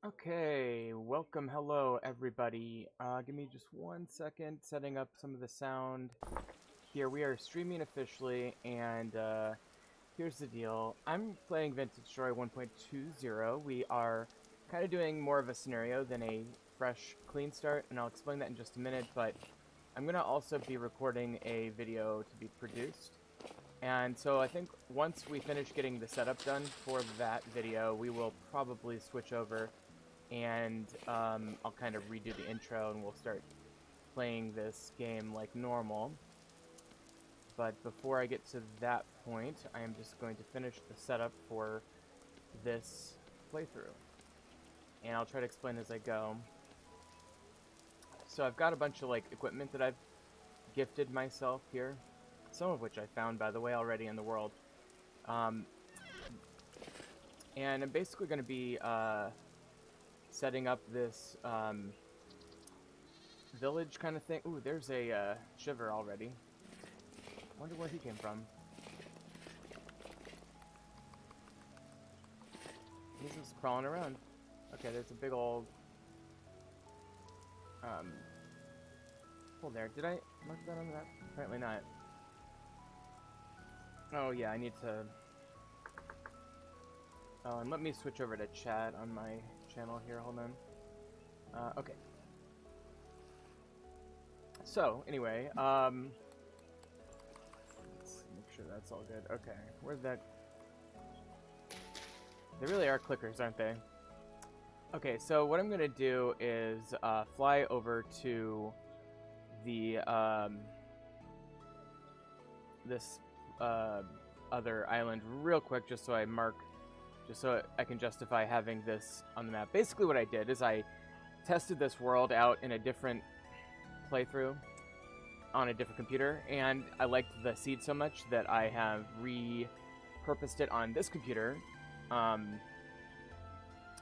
Okay, welcome, hello everybody. Give me just 1 second, setting up some of the sound. Here we are streaming officially, and here's the deal. I'm playing Vintage Story 1.20. We are kind of doing more of a scenario than a fresh, clean start, and I'll explain that in just a minute, but I'm going to also be recording a video to be produced. And so I think once we finish getting the setup done for that video, we will probably switch over and I'll kind of redo the intro and we'll start playing this game like normal. But before I get to that point, I am just going to finish the setup for this playthrough. And I'll try to explain as I go. So I've got a bunch of like equipment that I've gifted myself here. Some of which I found, by the way, already in the world. And I'm basically going to be setting up this village kind of thing. Ooh, there's a shiver already. Wonder where he came from. He's just crawling around. Okay, there's a big old hole there. Did I mark that on the map? Apparently not. Oh yeah, I need to. Oh, and let me switch over to chat on my channel here. Hold on. Okay. So anyway, let's make sure that's all good. Okay, where's that? They really are clickers, aren't they? Okay, so what I'm gonna do is fly over to the this other island real quick, just so I mark, just so I can justify having this on the map. Basically, what I did is I tested this world out in a different playthrough on a different computer, and I liked the seed so much that I have repurposed it on this computer. And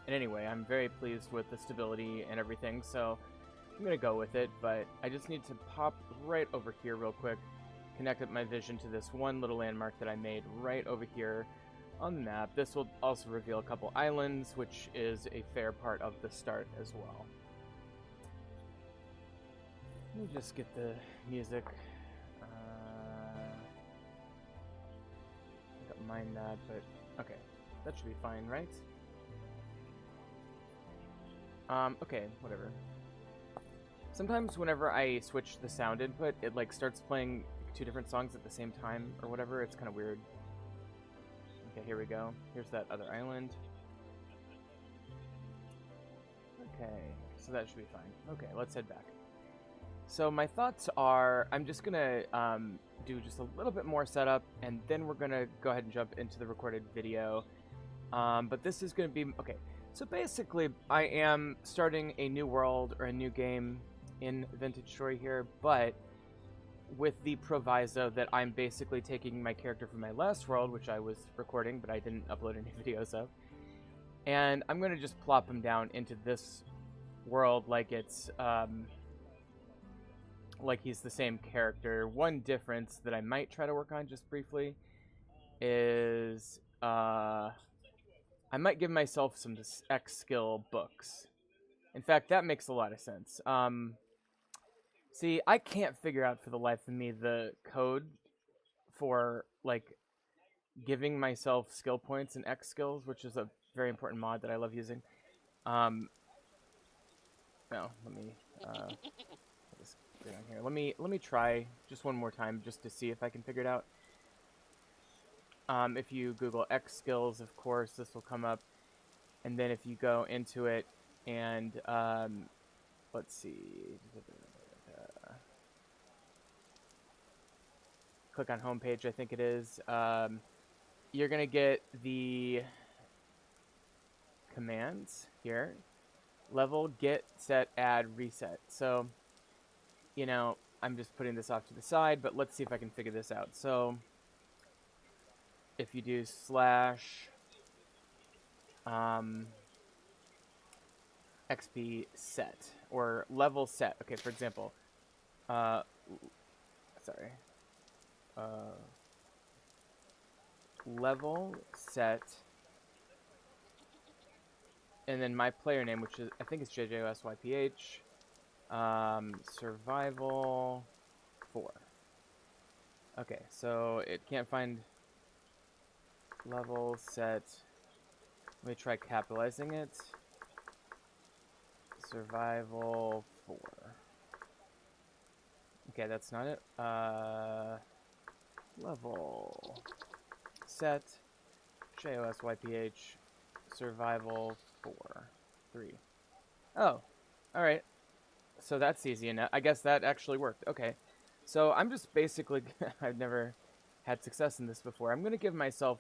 anyway, I'm very pleased with the stability and everything, so I'm gonna go with it, but I just need to pop right over here real quick, connect up my vision to this one little landmark that I made right over here on the map. This will also reveal a couple islands, which is a fair part of the start as well. Let me just get the music. I don't mind that, but okay. That should be fine, right? Okay, whatever. Sometimes whenever I switch the sound input, it like starts playing two different songs at the same time or whatever. It's kind of weird. Okay, here we go. Here's that other island. Okay, so that should be fine. Okay, let's head back. So my thoughts are, I'm just gonna do just a little bit more setup, and then we're gonna go ahead and jump into the recorded video. But this is gonna be, okay, so basically I am starting a new world or a new game in Vintage Story here, but with the proviso that I'm basically taking my character from my last world, which I was recording, but I didn't upload any videos of, and I'm gonna just plop him down into this world like it's, like he's the same character. One difference that I might try to work on just briefly is I might give myself some X skill books. In fact, that makes a lot of sense. See, I can't figure out for the life of me the code for like giving myself skill points and X skills, which is a very important mod that I love using. No, let me just get on here. Let me try just one more time just to see if I can figure it out. If you Google X skills, of course, this will come up, and then if you go into it and let's see, click on homepage, I think it is. You're gonna get the commands here: level, get, set, add, reset. So, you know, I'm just putting this off to the side, but let's see if I can figure this out. So, if you do slash XP set or level set. Okay, for example, sorry. level set, and then my player name, which is I think it's JJOSYPH. Survival 4. Okay, so it can't find level set. Let me try capitalizing it. Survival 4. Okay, that's not it. Level set JOSYPH survival 4 3. Oh, all right. So that's easy enough. I guess that actually worked. Okay. So I'm just basically I've never had success in this before. I'm going to give myself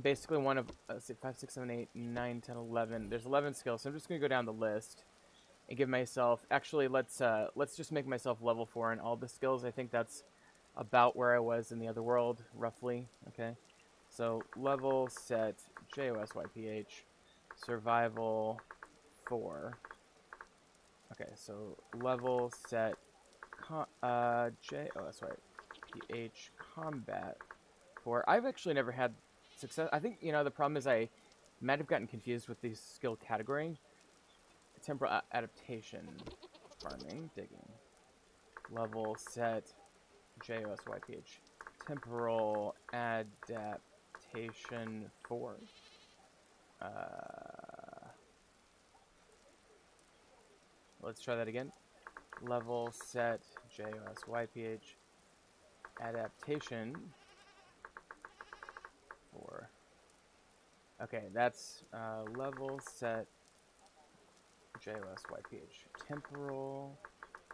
basically one of let's see 5 6 7 8 9 10 11. There's 11 skills. So I'm just going to go down the list and give myself actually let's just make myself level 4 in all the skills. I think that's about where I was in the other world roughly. Okay. So level set JOSYPH survival 4. Okay, so level set JOSYPH combat 4. I've actually never had success. I think, the problem is I might have gotten confused with the skill category. Temporal adaptation, farming, digging. Level set JOSYPH temporal adaptation 4. Let's try that again. Level set JOSYPH adaptation 4. Okay, that's level set JOSYPH temporal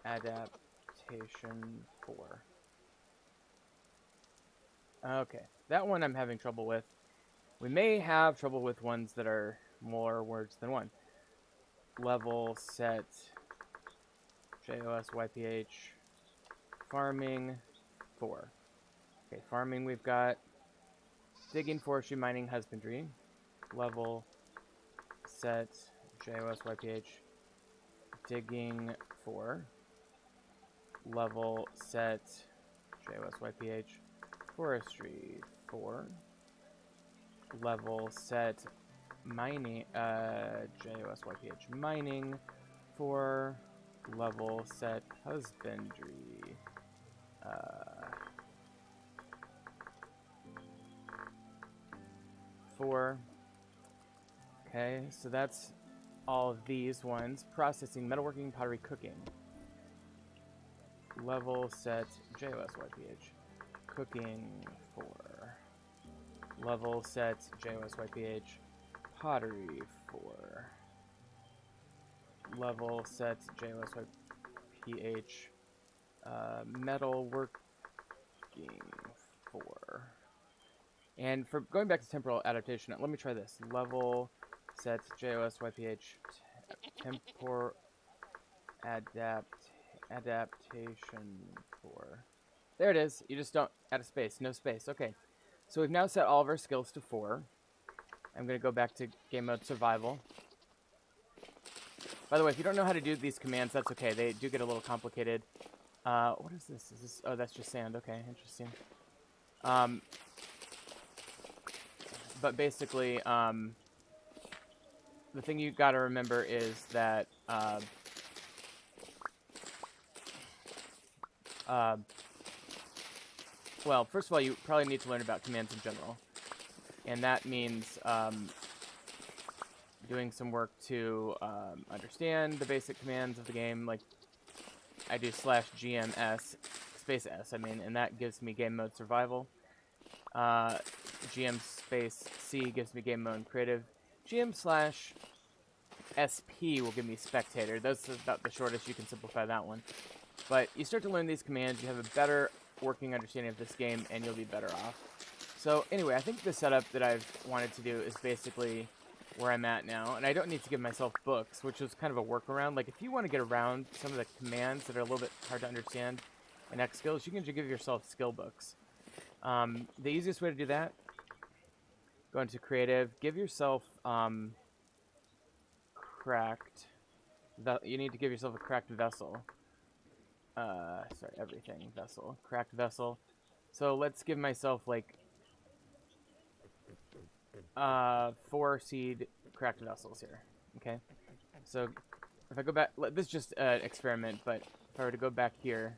adaptation 4. Okay, that one I'm having trouble with. We may have trouble with ones that are more words than one. Level set JOSYPH farming 4. Okay, farming we've got digging, forestry, mining, husbandry. Level set JOSYPH digging 4. Level set JOSYPH forestry 4. Level set mining JOSYPH mining 4. Level set husbandry 4. Okay, so that's all of these ones. Processing, metalworking, pottery, cooking. Level set JOSYPH cooking 4. Level set JOSYPH pottery 4. Level set JOSYPH metal working 4. And for going back to temporal adaptation, let me try this. Level set JOSYPH temporal adaptation 4. There it is. You just don't add a space. No space. Okay. So we've now set all of our skills to 4. I'm going to go back to game mode survival. By the way, if you don't know how to do these commands, that's okay. They do get a little complicated. What is this? Is this? Oh, that's just sand. Okay, interesting. But basically, the thing you got to remember is that well, first of all, you probably need to learn about commands in general. And that means doing some work to understand the basic commands of the game. Like, I do /GMS, space S, and that gives me game mode survival. GM space C gives me game mode creative. GM/SP will give me spectator. That's about the shortest you can simplify that one. But you start to learn these commands, you have a better working understanding of this game, and you'll be better off. So anyway, I think the setup that I've wanted to do is basically where I'm at now, and I don't need to give myself books, which is kind of a workaround. Like, if you want to get around some of the commands that are a little bit hard to understand in X skills, you can just give yourself skill books. The easiest way to do that, go into creative, give yourself cracked. You need to give yourself a cracked vessel. Sorry, everything vessel, cracked vessel. So let's give myself like 4 seed cracked vessels here. Okay. So if I go back, this is just an experiment, but if I were to go back here,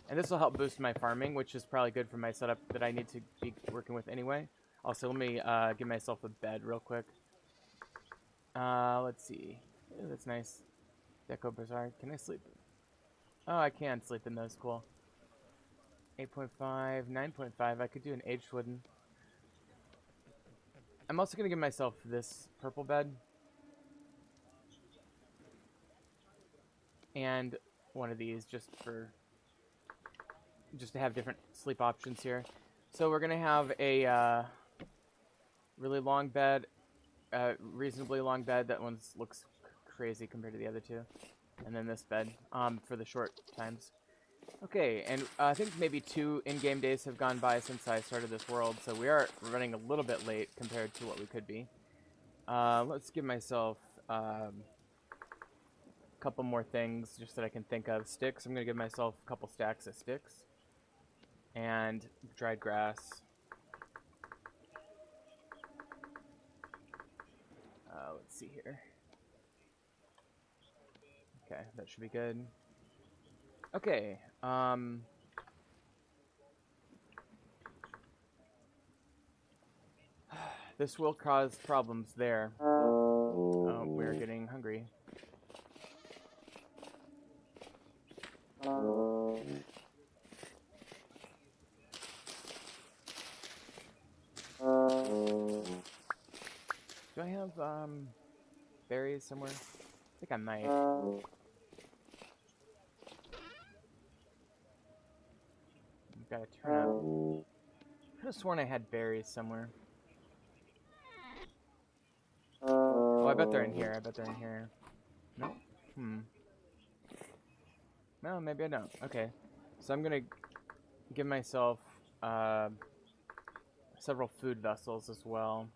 and this will help boost my farming, which is probably good for my setup that I need to be working with anyway. Also, let me give myself a bed real quick. Let's see. Ooh, that's nice. Deco Bazaar. Can I sleep? Oh, I can sleep in those. Cool. 8.5, 9.5. I could do an aged wooden. I'm also going to give myself this purple bed. And one of these just to have different sleep options here. So we're going to have a really long bed, reasonably long bed. That one looks crazy compared to the other two. And then this bed for the short times. Okay, and I think maybe 2 in-game days have gone by since I started this world, so we are running a little bit late compared to what we could be. Let's give myself a couple more things just that I can think of. Sticks. I'm going to give myself a couple stacks of sticks. And dried grass. Let's see here. Okay, that should be good. Okay, this will cause problems there. Oh, we're getting hungry. Do I have, berries somewhere? I think I might. I've got a turnip. I could have sworn I had berries somewhere. Oh, I bet they're in here. I bet they're in here. No? No, maybe I don't. Okay. So I'm gonna give myself, several food vessels as well.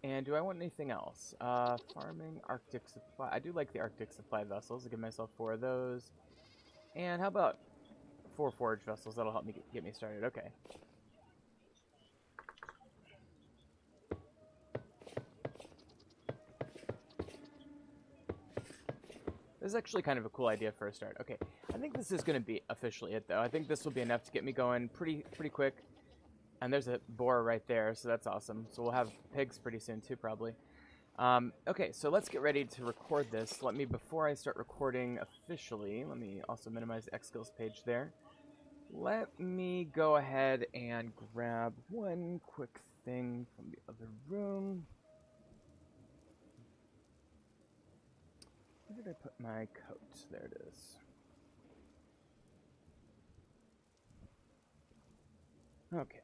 And do I want anything else? Farming, Arctic supply. I do like the Arctic supply vessels. I'll give myself 4 of those. And how about 4 forage vessels? That'll help me get me started. Okay. This is actually kind of a cool idea for a start. Okay, I think this is going to be officially it, though. I think this will be enough to get me going pretty quick. And there's a boar right there, so that's awesome. So we'll have pigs pretty soon, too, probably. Okay, so let's get ready to record this. Before I start recording officially, let me also minimize the Xskills page there. Let me go ahead and grab one quick thing from the other room. Where did I put my coat? There it is. Okay.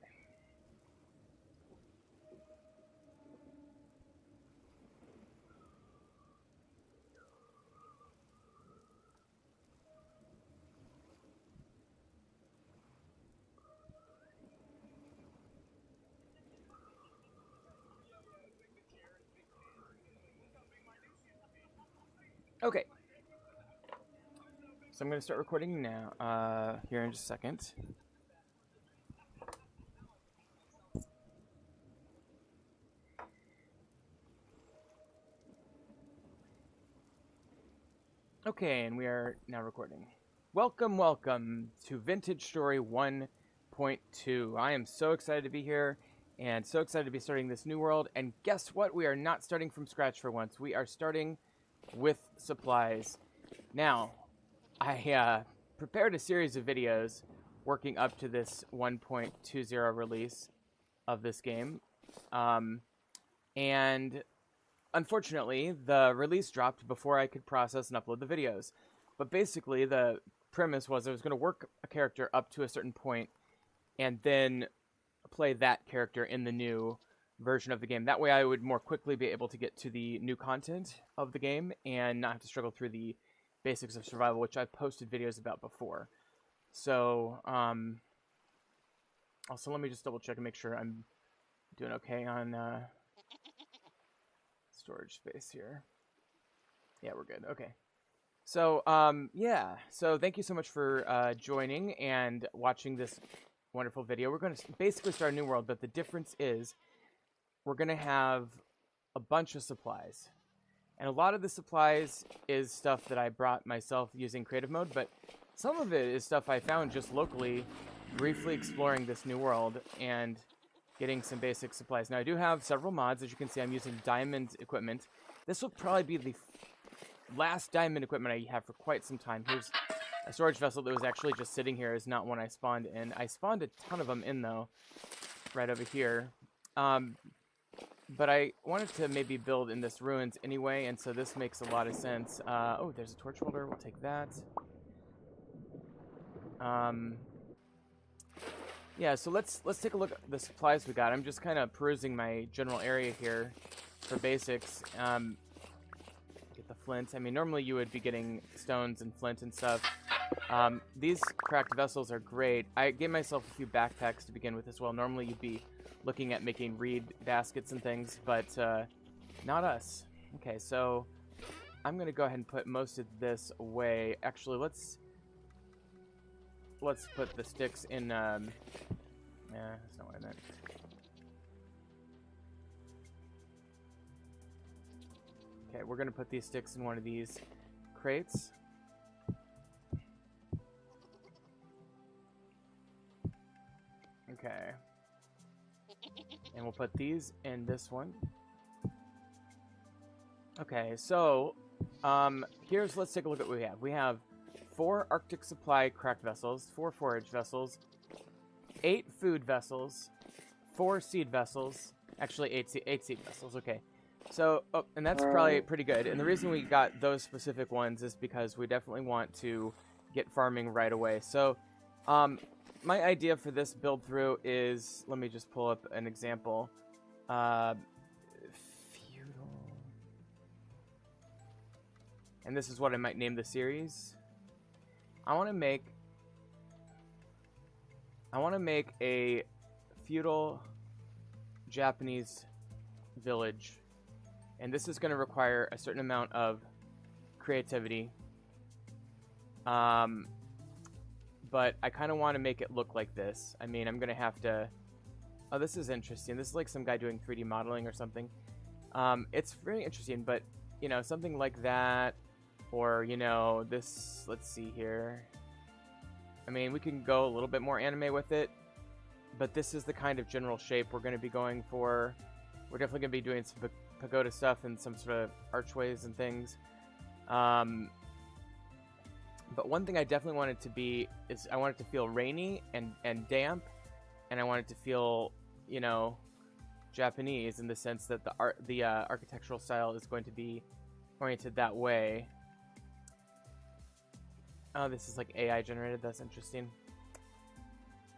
Okay. So I'm going to start recording now, here in just a second. Okay, and we are now recording. Welcome to Vintage Story 1.2. I am so excited to be here, and so excited to be starting this new world. And guess what? We are not starting from scratch for once. We are starting with supplies. Now, I prepared a series of videos working up to this 1.20 release of this game. And unfortunately, the release dropped before I could process and upload the videos. But basically, the premise was I was going to work a character up to a certain point and then play that character in the new version of the game. That way I would more quickly be able to get to the new content of the game and not have to struggle through the basics of survival, which I've posted videos about before. So, also let me just double check and make sure I'm doing okay on storage space here. Yeah, we're good. Okay. So, yeah. So thank you so much for joining and watching this wonderful video. We're going to basically start a new world, but the difference is we're going to have a bunch of supplies. And a lot of the supplies is stuff that I brought myself using creative mode, but some of it is stuff I found just locally, briefly exploring this new world and getting some basic supplies. Now, I do have several mods. As you can see, I'm using diamond equipment. This will probably be the last diamond equipment I have for quite some time. Here's a storage vessel that was actually just sitting here. Is not one I spawned in. I spawned a ton of them in, though, right over here. But I wanted to maybe build in this ruins anyway, and so this makes a lot of sense. Oh, there's a torch holder. We'll take that. Yeah, so let's take a look at the supplies we got. I'm just kind of perusing my general area here for basics. Get the flint. I mean, normally you would be getting stones and flint and stuff. These cracked vessels are great. I gave myself a few backpacks to begin with as well. Normally you'd be looking at making reed baskets and things, but not us. Okay, so I'm gonna go ahead and put most of this away. Actually, let's put the sticks in. Yeah, that's not what I meant. Okay, we're gonna put these sticks in one of these crates. Okay. And we'll put these in this one. Okay, so let's take a look at what we have. We have 4 Arctic Supply cracked vessels, 4 forage vessels, 8 food vessels, 4 seed vessels. Actually, 8 seed vessels. Okay. So, and that's probably pretty good. And the reason we got those specific ones is because we definitely want to get farming right away. So, my idea for this build through is, let me just pull up an example. Feudal. And this is what I might name the series. I want to make a feudal Japanese village. And this is going to require a certain amount of creativity. But I kind of want to make it look like this. I mean, I'm going to have to... Oh, this is interesting. This is like some guy doing 3D modeling or something. It's very interesting, but, you know, something like that. Or, you know, this... Let's see here. I mean, we can go a little bit more anime with it. But this is the kind of general shape we're going to be going for. We're definitely going to be doing some pagoda stuff and some sort of archways and things. But one thing I definitely want it to be is I want it to feel rainy and damp, and I want it to feel, you know, Japanese in the sense that the architectural style is going to be oriented that way. Oh, this is like AI generated. That's interesting.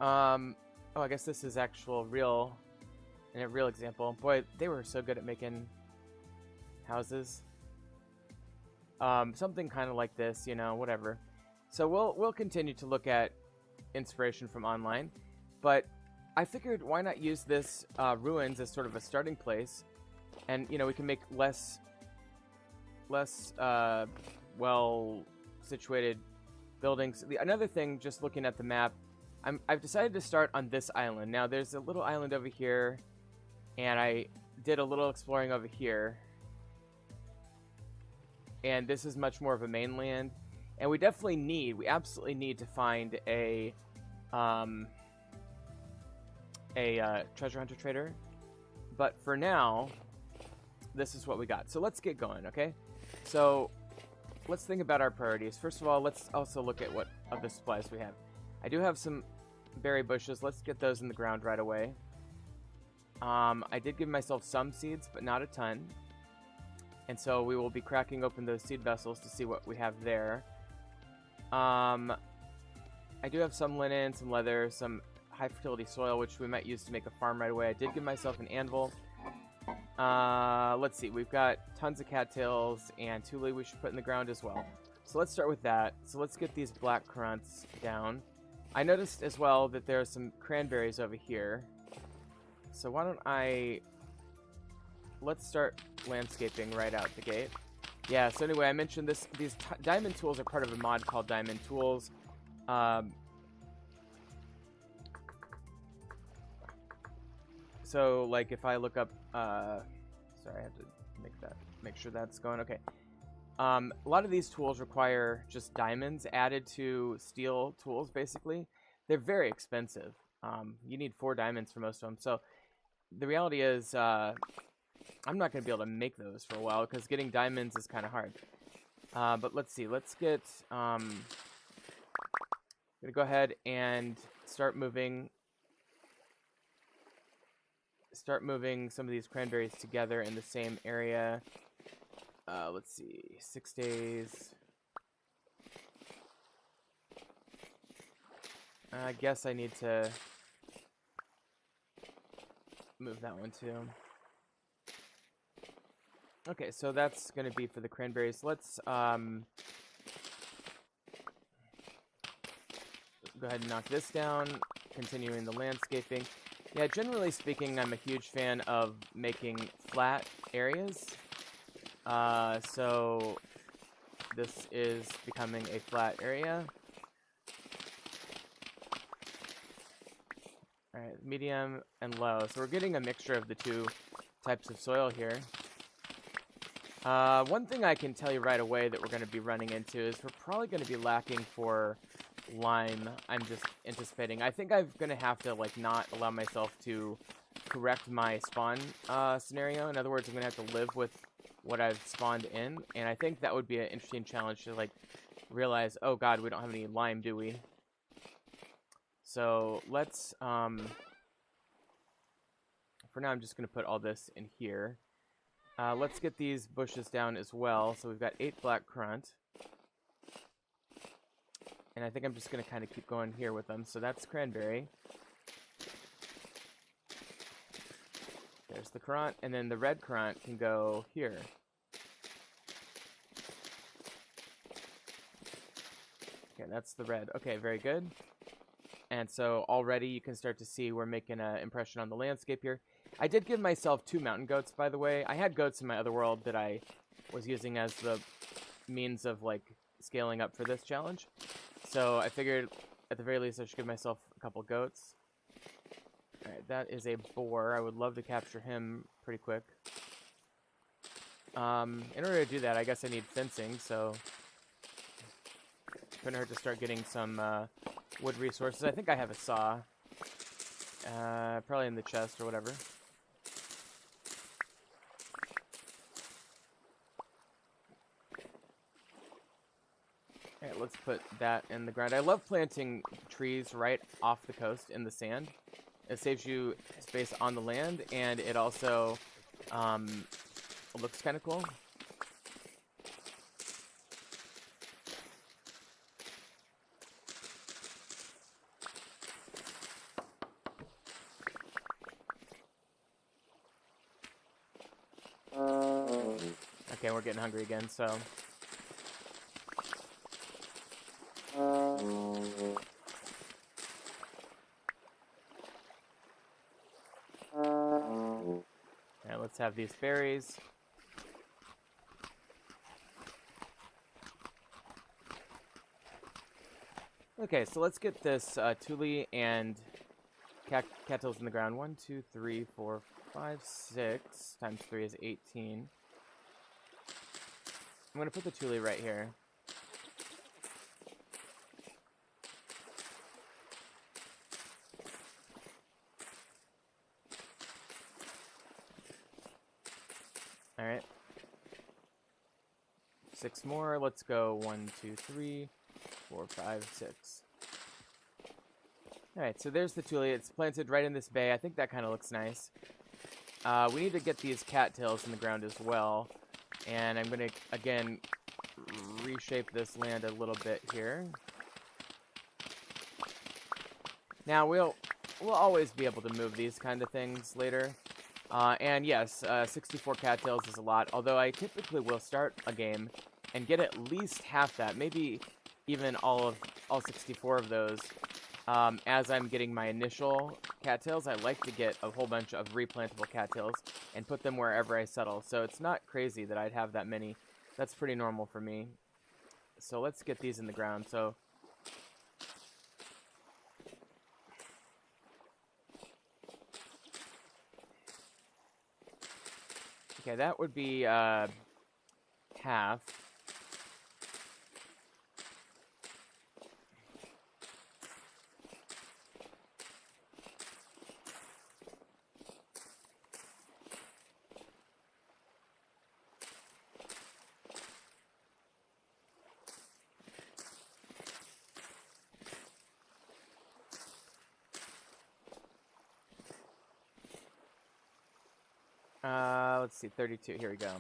Oh, I guess this is actual real example. Boy, they were so good at making houses. Something kind of like this, you know, whatever. So we'll continue to look at inspiration from online, but I figured why not use this ruins as sort of a starting place, and you know we can make less well situated buildings. Another thing, just looking at the map, I've decided to start on this island. Now there's a little island over here, and I did a little exploring over here. And this is much more of a mainland, and we absolutely need to find a treasure hunter trader. But for now, this is what we got. So let's get going, okay? So let's think about our priorities. First of all, let's also look at what other supplies we have. I do have some berry bushes. Let's get those in the ground right away. I did give myself some seeds, but not a ton. And so we will be cracking open those seed vessels to see what we have there. I do have some linen, some leather, some high fertility soil, which we might use to make a farm right away. I did give myself an anvil. Let's see, we've got tons of cattails and tule we should put in the ground as well. So let's start with that. So let's get these black currants down. I noticed as well that there are some cranberries over here. So why don't let's start landscaping right out the gate. Yeah, so anyway, I mentioned these diamond tools are part of a mod called Diamond Tools. So, like, if I look up, sorry, I have to make sure that's going, okay. A lot of these tools require just diamonds added to steel tools, basically. They're very expensive. You need 4 diamonds for most of them. So, the reality is, I'm not going to be able to make those for a while, because getting diamonds is kind of hard. But let's see, let's get, I'm going to go ahead and start moving some of these cranberries together in the same area. Let's see, 6 days. I guess I need to move that one too. Okay, so that's going to be for the cranberries. Let's go ahead and knock this down, continuing the landscaping. Yeah, generally speaking, I'm a huge fan of making flat areas. So this is becoming a flat area. Alright, medium and low. So we're getting a mixture of the 2 types of soil here. One thing I can tell you right away that we're going to be running into is we're probably going to be lacking for lime. I'm just anticipating. I think I'm going to have to, like, not allow myself to correct my spawn scenario. In other words, I'm going to have to live with what I've spawned in, and I think that would be an interesting challenge to, like, realize, oh god, we don't have any lime, do we? So let's, for now I'm just going to put all this in here. Let's get these bushes down as well. So we've got 8 black currant. And I think I'm just going to kind of keep going here with them. So that's cranberry. There's the currant, and then the red currant can go here. Okay, that's the red. Okay, very good. And so already you can start to see we're making an impression on the landscape here. I did give myself 2 mountain goats, by the way. I had goats in my other world that I was using as the means of, like, scaling up for this challenge. So I figured, at the very least, I should give myself a couple goats. Alright, that is a boar. I would love to capture him pretty quick. In order to do that, I guess I need fencing, so couldn't hurt to start getting some wood resources. I think I have a saw. Probably in the chest or whatever. Alright, let's put that in the ground. I love planting trees right off the coast in the sand. It saves you space on the land, and it also looks kind of cool. Okay, we're getting hungry again, so... Alright, let's have these berries. Okay, so let's get this tule and cattails in the ground. 1, 2, 3, 4, 5, 6 times 3 is 18. I'm going to put the tule right here. Alright. 6 more. Let's go 1, 2, 3, 4, 5, 6. Alright, so there's the tule. It's planted right in this bay. I think that kind of looks nice. We need to get these cattails in the ground as well. And I'm going to, again, reshape this land a little bit here. Now, we'll always be able to move these kind of things later. And yes, 64 cattails is a lot, although I typically will start a game and get at least half that, maybe even all 64 of those. As I'm getting my initial cattails, I like to get a whole bunch of replantable cattails and put them wherever I settle. So it's not crazy that I'd have that many That's pretty normal for me. So let's get these in the ground. So okay, that would be half. Let's see, 32. Here we go.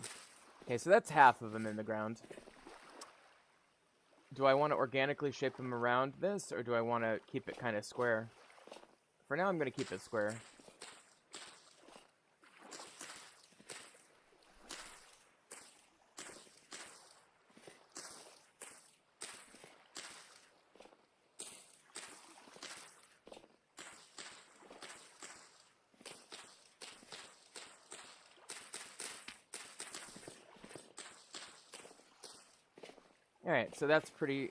Okay, so that's half of them in the ground. Do I want to organically shape them around this, or do I want to keep it kind of square? For now, I'm going to keep it square. All right, so that's pretty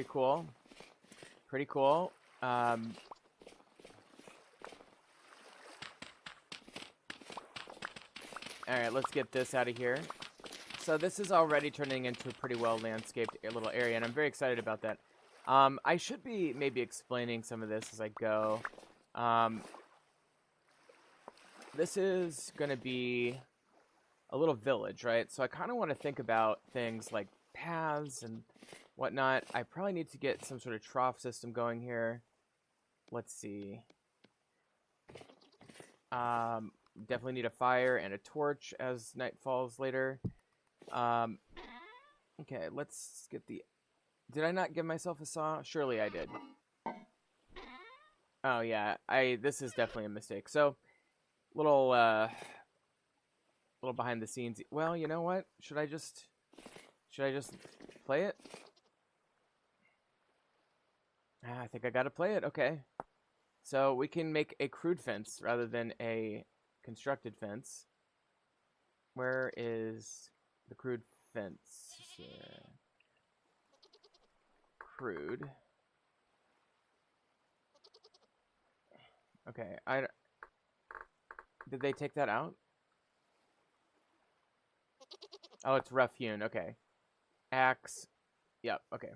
cool. Pretty cool. All right, let's get this out of here. So this is already turning into a pretty well landscaped little area, and I'm very excited about that. I should be maybe explaining some of this as I go. This is going to be a little village, right? So I kind of want to think about things like paths and whatnot. I probably need to get some sort of trough system going here. Let's see. Definitely need a fire and a torch as night falls later. Okay, let's get the... Did I not give myself a saw? Surely I did. Oh yeah, this is definitely a mistake. So, little behind the scenes. Well, you know what? Should I just play it? I think I gotta play it. Okay. So we can make a crude fence rather than a constructed fence. Where is the crude fence? Crude. Okay, did they take that out? Oh, it's rough hewn. Okay. Axe. Yep, okay.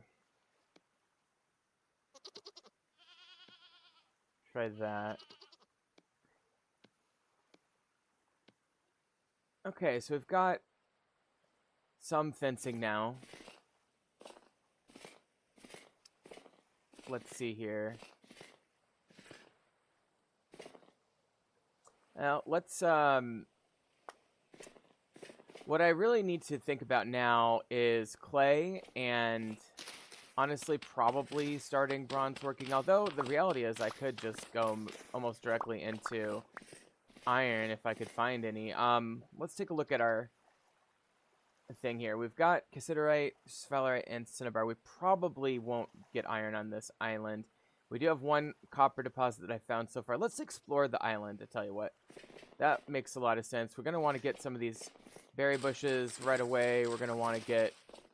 Try that. Okay, so we've got some fencing now. Let's see here. Now, let's, what I really need to think about now is clay and, honestly, probably starting bronze working. Although, the reality is I could just go almost directly into iron if I could find any. Let's take a look at our thing here. We've got cassiterite, sphalerite, and cinnabar. We probably won't get iron on this island. We do have one copper deposit that I found so far. Let's explore the island, I tell you what. That makes a lot of sense. We're going to want to get some of these berry bushes right away. We're going to want to get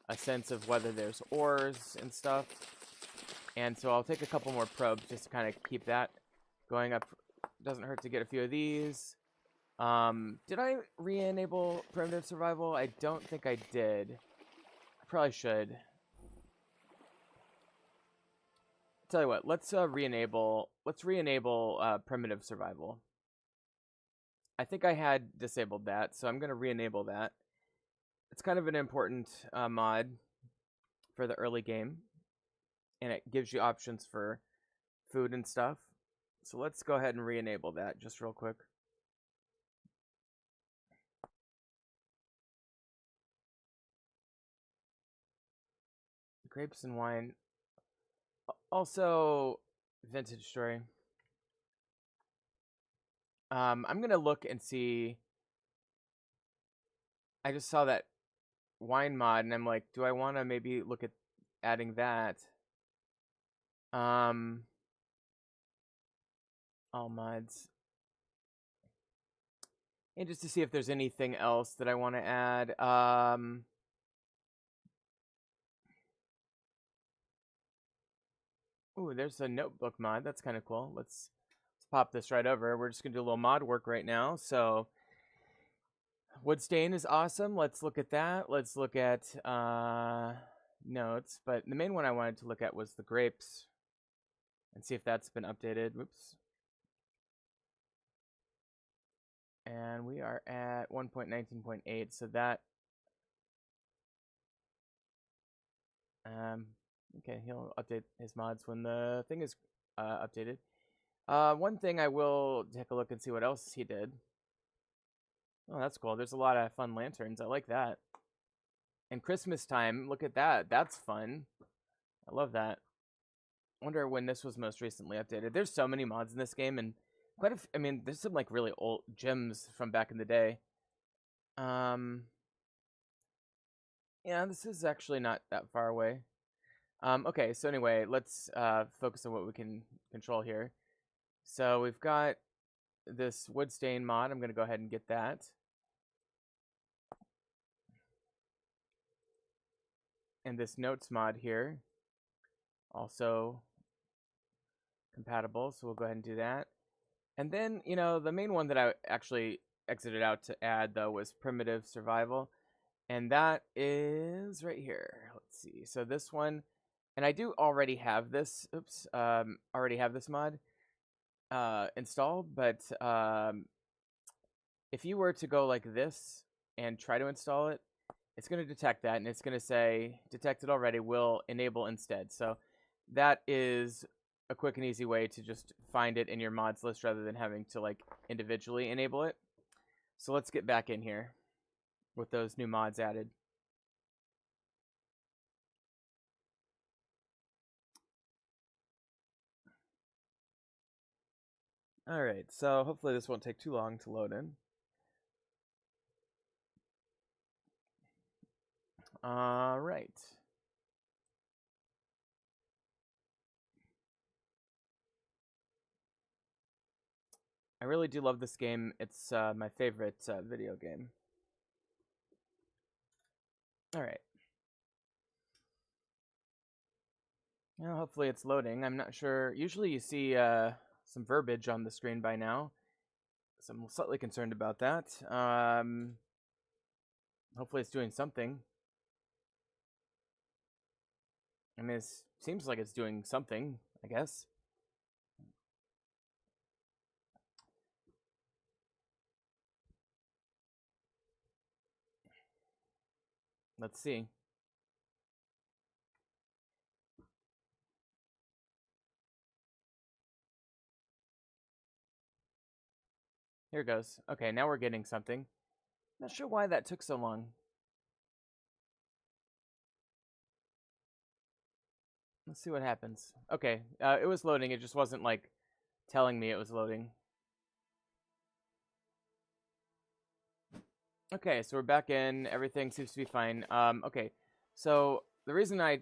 a sense of whether there's ores and stuff. And so I'll take a couple more probes just to kind of keep that going up. Doesn't hurt to get a few of these. Did I re-enable primitive survival? I don't think I did. I probably should. Tell you what, let's re-enable primitive survival. I think I had disabled that, so I'm going to re-enable that. It's kind of an important mod for the early game, and it gives you options for food and stuff. So let's go ahead and re-enable that just real quick. Grapes and wine. Also, vintage story. I'm going to look and see. I just saw that wine mod, and I'm like, do I want to maybe look at adding that? All mods. And just to see if there's anything else that I want to add. Ooh, there's a notebook mod. That's kind of cool. Let's pop this right over. We're just gonna do a little mod work right now. So wood stain is awesome. Let's look at that. Let's look at notes. But the main one I wanted to look at was the grapes and see if that's been updated. Whoops. And we are at 1.19.8. So that okay, he'll update his mods when the thing is updated. One thing I will take a look and see what else he did. Oh, that's cool. There's a lot of fun lanterns. I like that. And Christmas time, look at that. That's fun. I love that. Wonder when this was most recently updated. There's so many mods in this game, and I mean, there's some like really old gems from back in the day. Yeah, this is actually not that far away. Okay, so anyway, let's focus on what we can control here. So we've got this wood stain mod. I'm going to go ahead and get that. And this notes mod here, also compatible, so we'll go ahead and do that. And then, you know, the main one that I actually exited out to add, though, was primitive survival. And that is right here. Let's see. So this one, and I do already have this, already have this mod installed, but if you were to go like this and try to install it, it's going to detect that, and it's going to say, detected already, will enable instead. So that is a quick and easy way to just find it in your mods list rather than having to like individually enable it. So let's get back in here with those new mods added. Alright, so hopefully this won't take too long to load in. Alright. I really do love this game. It's my favorite video game. Alright. Now hopefully it's loading. I'm not sure. Usually you see some verbiage on the screen by now. So I'm slightly concerned about that. Hopefully it's doing something. I mean, it seems like it's doing something, I guess. Let's see. Here it goes. Okay, now we're getting something. Not sure why that took so long. Let's see what happens. Okay, it was loading. It just wasn't, like, telling me it was loading. Okay, so we're back in. Everything seems to be fine. Okay, so the reason I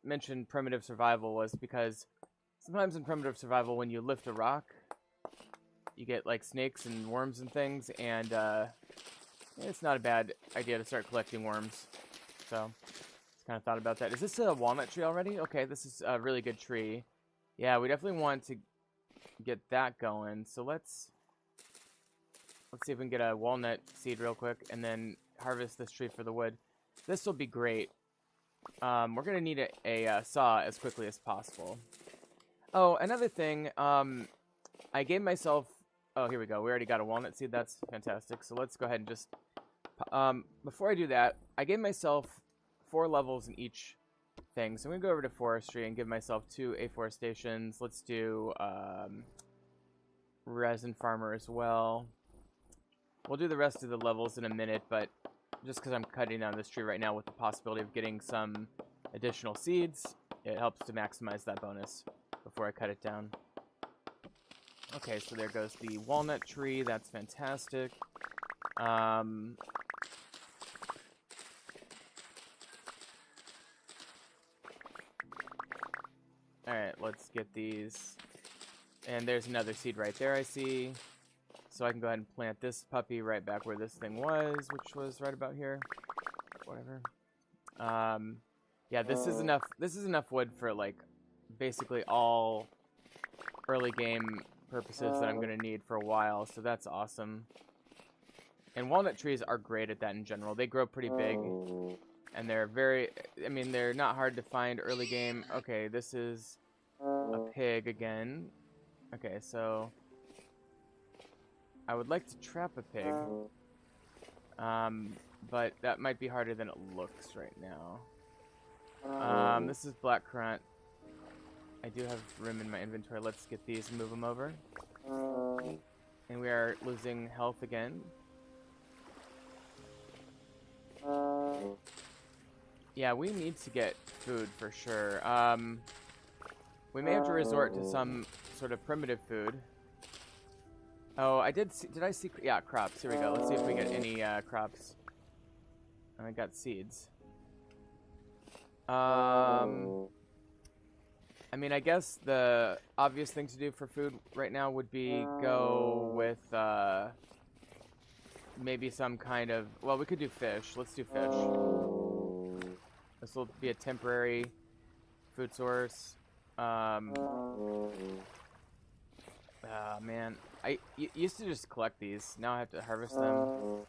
mentioned primitive survival was because sometimes in primitive survival, when you lift a rock, you get, like, snakes and worms and things, and it's not a bad idea to start collecting worms. So just kind of thought about that. Is this a walnut tree already? Okay, this is a really good tree. Yeah, we definitely want to get that going. So let's see if we can get a walnut seed real quick and then harvest this tree for the wood. This will be great. We're going to need a saw as quickly as possible. Oh, another thing. I gave myself... Oh, here we go. We already got a walnut seed. That's fantastic. So let's go ahead and just... before I do that, I gave myself 4 levels in each thing. So I'm going to go over to forestry and give myself 2 afforestations. Let's do resin farmer as well. We'll do the rest of the levels in a minute, but just because I'm cutting down this tree right now with the possibility of getting some additional seeds, it helps to maximize that bonus before I cut it down. Okay, so there goes the walnut tree. That's fantastic. Alright, let's get these. And there's another seed right there, I see. So I can go ahead and plant this puppy right back where this thing was, which was right about here. Whatever. Yeah, this is enough wood for, like, basically all early game purposes that I'm going to need for a while, so that's awesome. And walnut trees are great at that in general. They grow pretty big, and they're very, I mean, they're not hard to find early game. Okay, this is a pig again. Okay, so I would like to trap a pig, but that might be harder than it looks right now. This is black currant. I do have room in my inventory. Let's get these and move them over. And we are losing health again. Yeah, we need to get food for sure. We may have to resort to some sort of primitive food. Oh, I did see, did I see, yeah, crops. Here we go. Let's see if we get any crops. I got seeds. I mean, I guess the obvious thing to do for food right now would be go with maybe some kind of, well, we could do fish. Let's do fish. This will be a temporary food source. Man, I used to just collect these. Now I have to harvest them.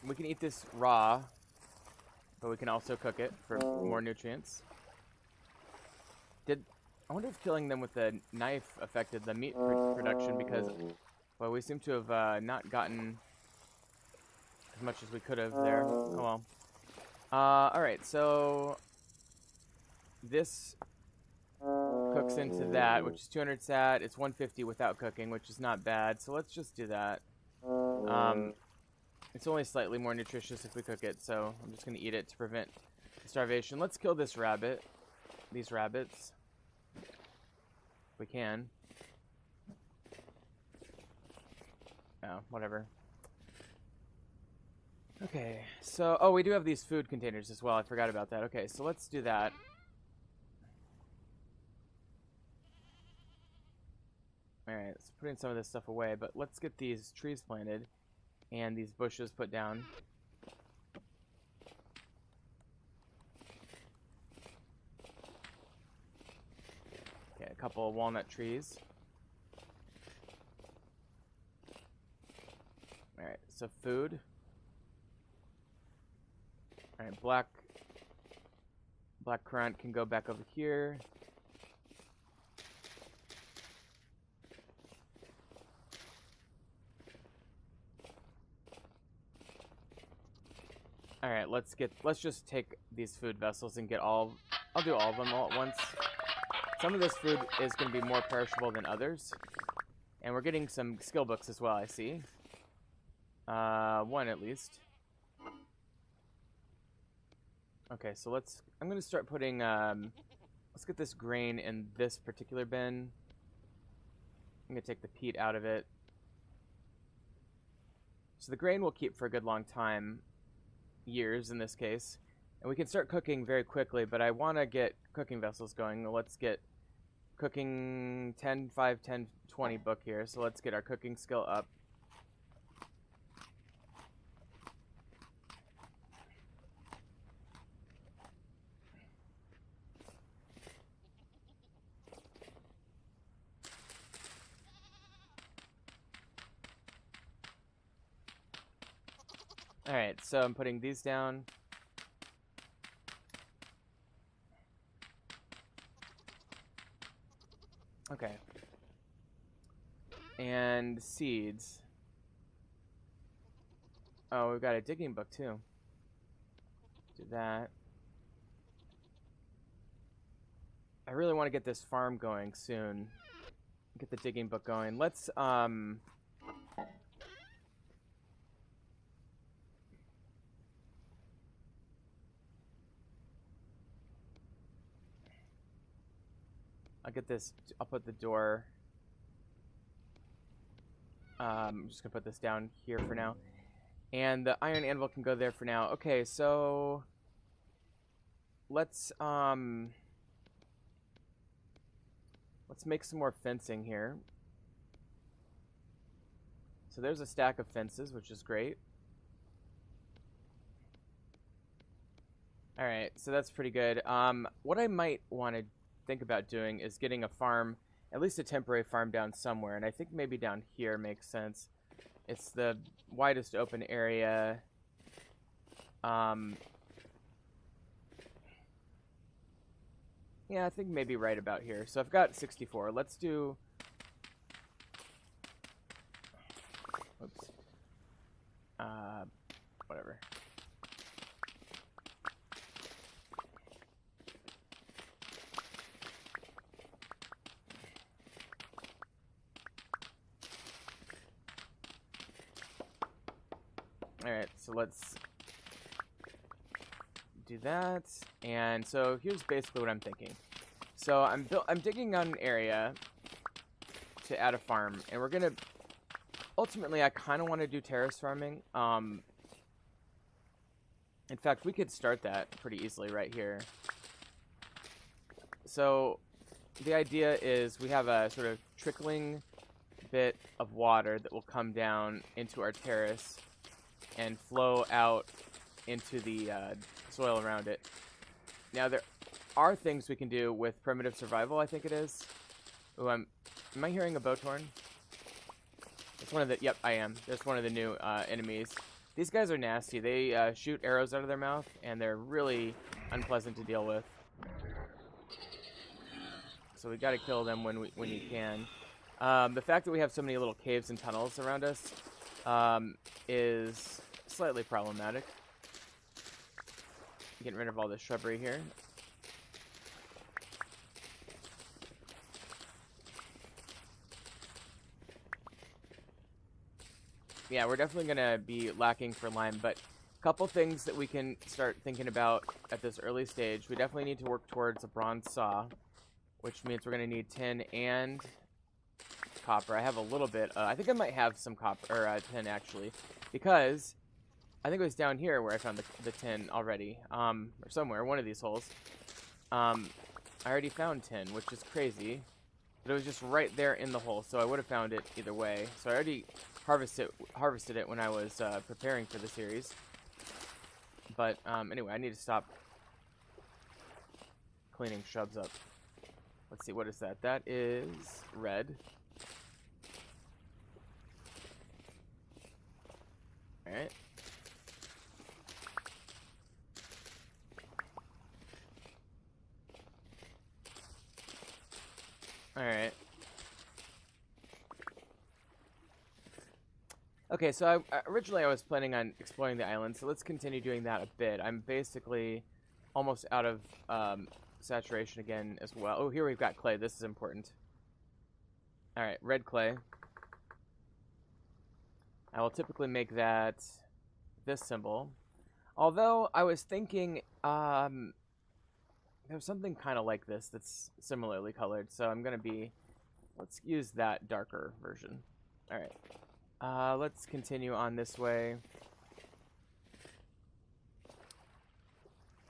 We can eat this raw, but we can also cook it for more nutrients. I wonder if killing them with a knife affected the meat production, because, well, we seem to have not gotten as much as we could have there. Oh well. Alright, so this cooks into that, which is 200 sat. It's 150 without cooking, which is not bad. So let's just do that. It's only slightly more nutritious if we cook it, so I'm just going to eat it to prevent starvation. Let's kill this rabbit. These rabbits. If we can. Oh, whatever. Okay, so, oh, we do have these food containers as well. I forgot about that. Okay, so let's do that. Alright, let's put in some of this stuff away, but let's get these trees planted and these bushes put down. Okay, a couple of walnut trees. Alright, so food. Alright, black currant can go back over here. Alright, let's just take these food vessels and get I'll do all of them all at once. Some of this food is going to be more perishable than others. And we're getting some skill books as well, I see. One at least. Okay, so I'm going to start putting, let's get this grain in this particular bin. I'm going to take the peat out of it. So the grain will keep for a good long time. Years in this case. And we can start cooking very quickly, but I want to get cooking vessels going. Let's get cooking 10, 5, 10, 20 book here. So let's get our cooking skill up. Alright, so I'm putting these down. Okay. And seeds. Oh, we've got a digging book too. Do that. I really want to get this farm going soon. Get the digging book going. Let's, I'll get this, I'll put the door, I'm just gonna put this down here for now. And the iron anvil can go there for now. Okay, so let's let's make some more fencing here. So there's a stack of fences, which is great. Alright, so that's pretty good. What I might want to think about doing is getting a farm, at least a temporary farm down somewhere, and I think maybe down here makes sense. It's the widest open area. Yeah, I think maybe right about here. So I've got 64. Let's do... Oops. Whatever. Alright, so let's do that. And so here's basically what I'm thinking. So I'm digging out an area to add a farm, and we're gonna ultimately I kind of want to do terrace farming. In fact, we could start that pretty easily right here. So the idea is we have a sort of trickling bit of water that will come down into our terrace and flow out into the soil around it. Now there are things we can do with primitive survival, I think it is. Ooh, am I hearing a Boathorn? It's one of the, yep, I am. There's one of the new enemies. These guys are nasty. They shoot arrows out of their mouth, and they're really unpleasant to deal with. So we gotta kill them when you can. The fact that we have so many little caves and tunnels around us is slightly problematic. Getting rid of all this shrubbery here. Yeah, we're definitely gonna be lacking for lime, but a couple things that we can start thinking about at this early stage. We definitely need to work towards a bronze saw, which means we're gonna need tin and copper. I have a little bit. I think I might have some copper or tin actually, because I think it was down here where I found the tin already, or somewhere, one of these holes. I already found tin, which is crazy, but it was just right there in the hole, so I would have found it either way. So I already harvested it when I was preparing for the series. But anyway, I need to stop cleaning shrubs up. Let's see, what is that? That is red. Alright. Alright. Okay, so originally I was planning on exploring the island, so let's continue doing that a bit. I'm basically almost out of saturation again as well. Oh, here we've got clay. This is important. Alright, red clay. I will typically make that this symbol. Although I was thinking there's something kind of like this that's similarly colored, so I'm going to be... Let's use that darker version. Alright. Let's continue on this way.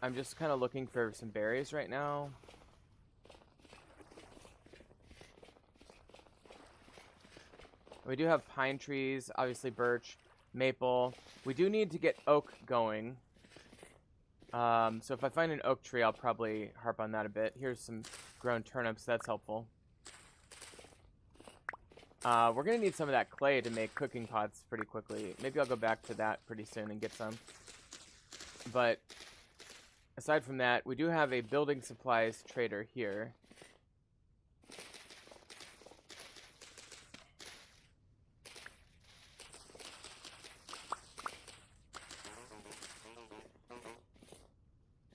I'm just kind of looking for some berries right now. We do have pine trees, obviously birch, maple. We do need to get oak going. So if I find an oak tree, I'll probably harp on that a bit. Here's some grown turnips. That's helpful. We're going to need some of that clay to make cooking pots pretty quickly. Maybe I'll go back to that pretty soon and get some. But aside from that, we do have a building supplies trader here.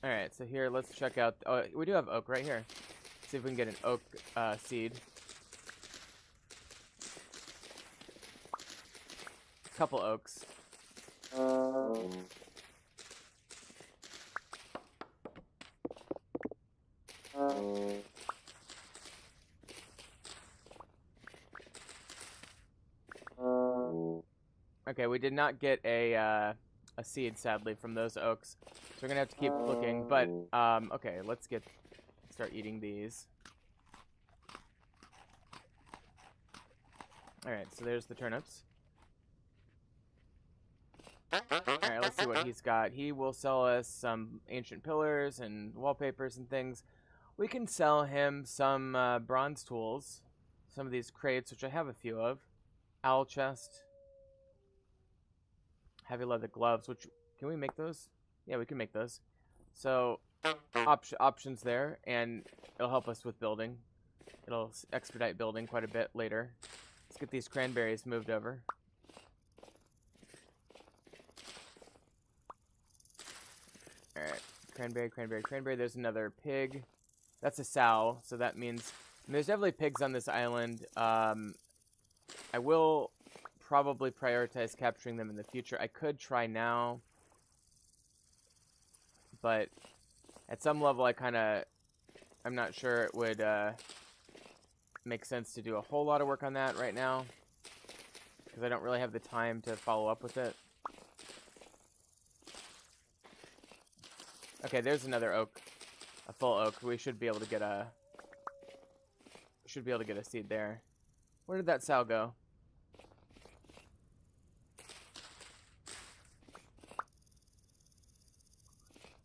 Alright, so here, let's check out... Oh, we do have oak right here. See if we can get an oak seed. Couple oaks. Okay, we did not get a seed, sadly, from those oaks. So we're gonna have to keep looking. But, okay, let's start eating these. Alright, so there's the turnips. Alright, let's see what he's got. He will sell us some ancient pillars and wallpapers and things. We can sell him some bronze tools. Some of these crates, which I have a few of. Owl chest. Heavy leather gloves, which... Can we make those? Yeah, we can make those. So, options there, and it'll help us with building. It'll expedite building quite a bit later. Let's get these cranberries moved over. Alright, cranberry, cranberry, cranberry. There's another pig. That's a sow, so that means... there's definitely pigs on this island. I will probably prioritize capturing them in the future. I could try now, but at some level I'm not sure it would make sense to do a whole lot of work on that right now, because I don't really have the time to follow up with it. Okay, there's another oak. A full oak. We should be able to get a seed there. Where did that sow go?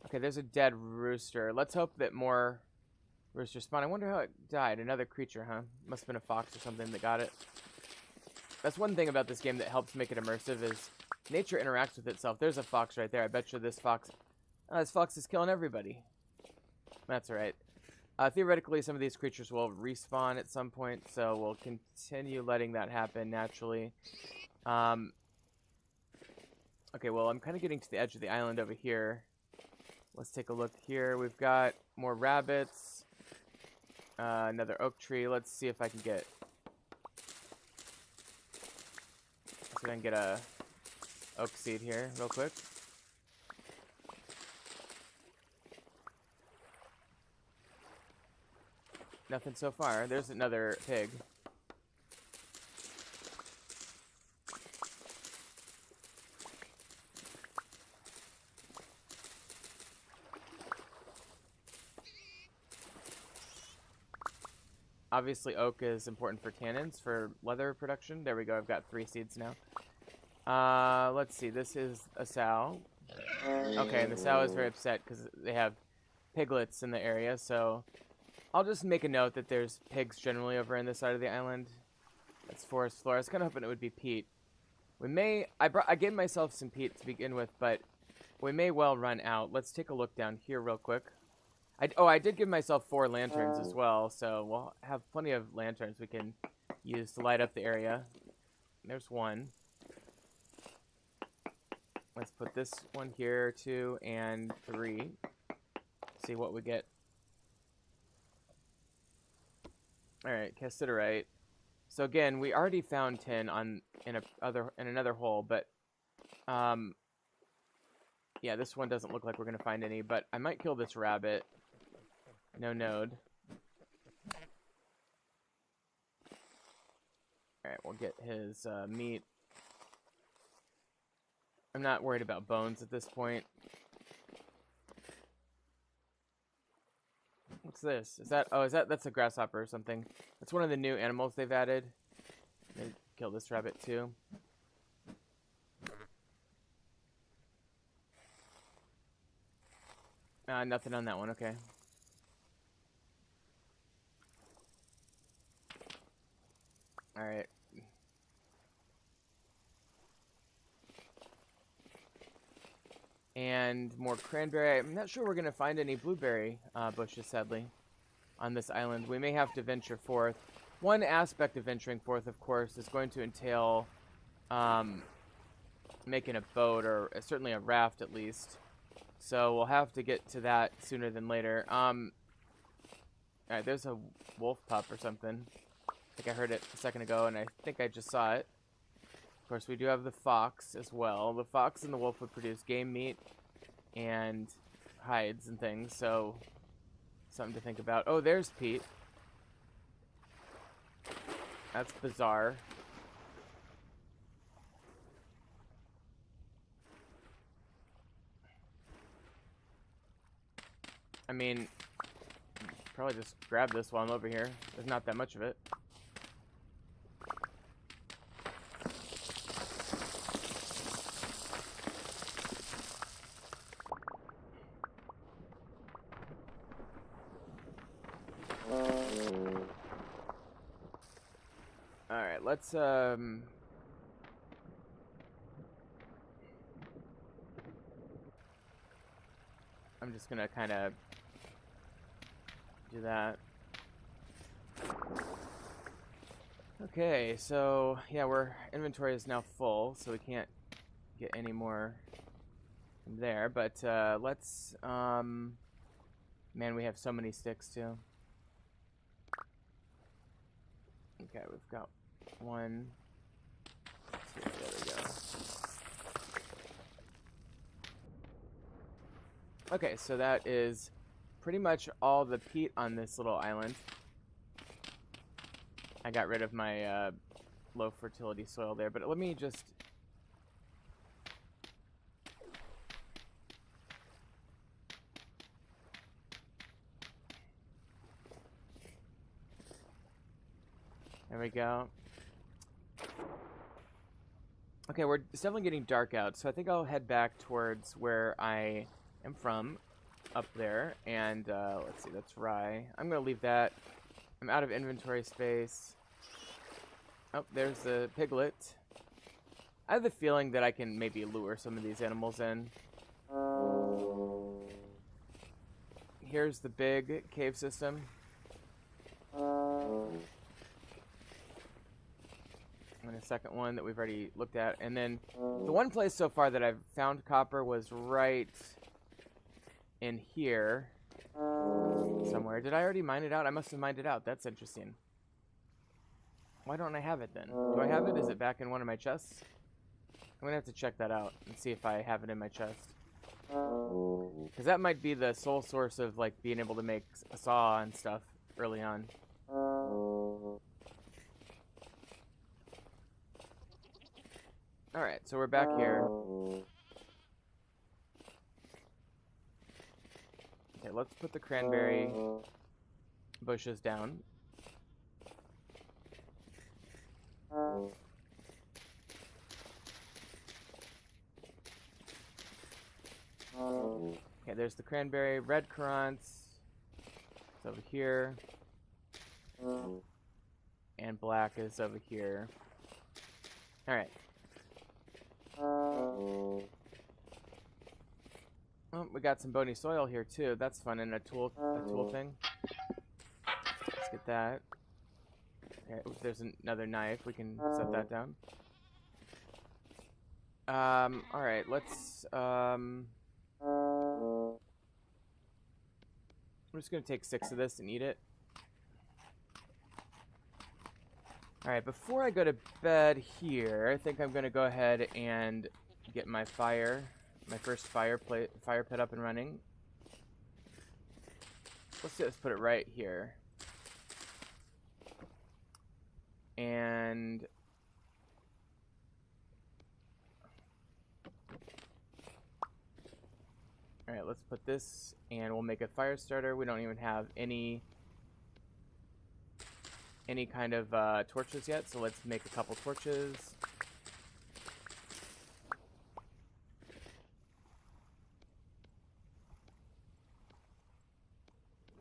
Okay, there's a dead rooster. Let's hope that more roosters spawn. I wonder how it died. Another creature, huh? Must have been a fox or something that got it. That's one thing about this game that helps make it immersive is nature interacts with itself. There's a fox right there. I bet you this fox is killing everybody. That's alright. Theoretically, some of these creatures will respawn at some point, so we'll continue letting that happen naturally. Okay, well, I'm kind of getting to the edge of the island over here. Let's take a look here. We've got more rabbits. Another oak tree. Let's see if I can get... see if I can get a oak seed here real quick. Nothing so far. There's another pig. Obviously, oak is important for tannins, for leather production. There we go. I've got 3 seeds now. Let's see. This is a sow. Okay, and the sow is very upset because they have piglets in the area, so I'll just make a note that there's pigs generally over on this side of the island. That's forest floor. I was kind of hoping it would be peat. We may... I gave myself some peat to begin with, but we may well run out. Let's take a look down here real quick. I did give myself 4 lanterns as well, so we'll have plenty of lanterns we can use to light up the area. There's 1. Let's put this one here, 2, and 3. See what we get. Alright, cassiterite. So again, we already found tin in another hole, but yeah, this one doesn't look like we're gonna find any, but I might kill this rabbit. No node. Alright, we'll get his meat. I'm not worried about bones at this point. What's this? That's a grasshopper or something. That's one of the new animals they've added. Maybe kill this rabbit too. Nothing on that one, okay. Alright. And more cranberry. I'm not sure we're going to find any blueberry bushes, sadly, on this island. We may have to venture forth. One aspect of venturing forth, of course, is going to entail making a boat, or certainly a raft at least. So we'll have to get to that sooner than later. Alright, there's a wolf pup or something. I think I heard it a second ago, and I think I just saw it. Of course, we do have the fox as well. The fox and the wolf would produce game meat and hides and things, so something to think about. Oh, there's Pete. That's bizarre. I mean, probably just grab this while I'm over here. There's not that much of it. Alright, let's, I'm just gonna kind of do that. Okay, so yeah, our inventory is now full, so we can't get any more from there. But let's, man, we have so many sticks too. Okay, we've got one. Two, there we go. Okay, so that is pretty much all the peat on this little island. I got rid of my low fertility soil there, but let me just... There we go. Okay, it's definitely getting dark out, so I think I'll head back towards where I am from, up there, and let's see, that's rye. I'm going to leave that. I'm out of inventory space. Oh, there's the piglet. I have the feeling that I can maybe lure some of these animals in. Here's the big cave system. And a second one that we've already looked at. And then the one place so far that I've found copper was right in here somewhere. Did I already mine it out? I must have mined it out. That's interesting. Why don't I have it then? Do I have it? Is it back in one of my chests? I'm going to have to check that out and see if I have it in my chest. Because that might be the sole source of like being able to make a saw and stuff early on. Alright, so we're back here. Okay, let's put the cranberry bushes down. Okay, there's the cranberry. Red currants. It's over here. And black is over here. Alright. Oh, we got some bony soil here too. That's fun, and a tool thing. Let's get that. Okay, oops, there's another knife. We can set that down. All right. Let's. I'm just gonna take 6 of this and eat it. All right. Before I go to bed here, I think I'm gonna go ahead and get my first fire pit up and running. Let's put it right here. And all right, let's put this, and we'll make a fire starter. We don't even have any kind of torches yet, so let's make a couple torches.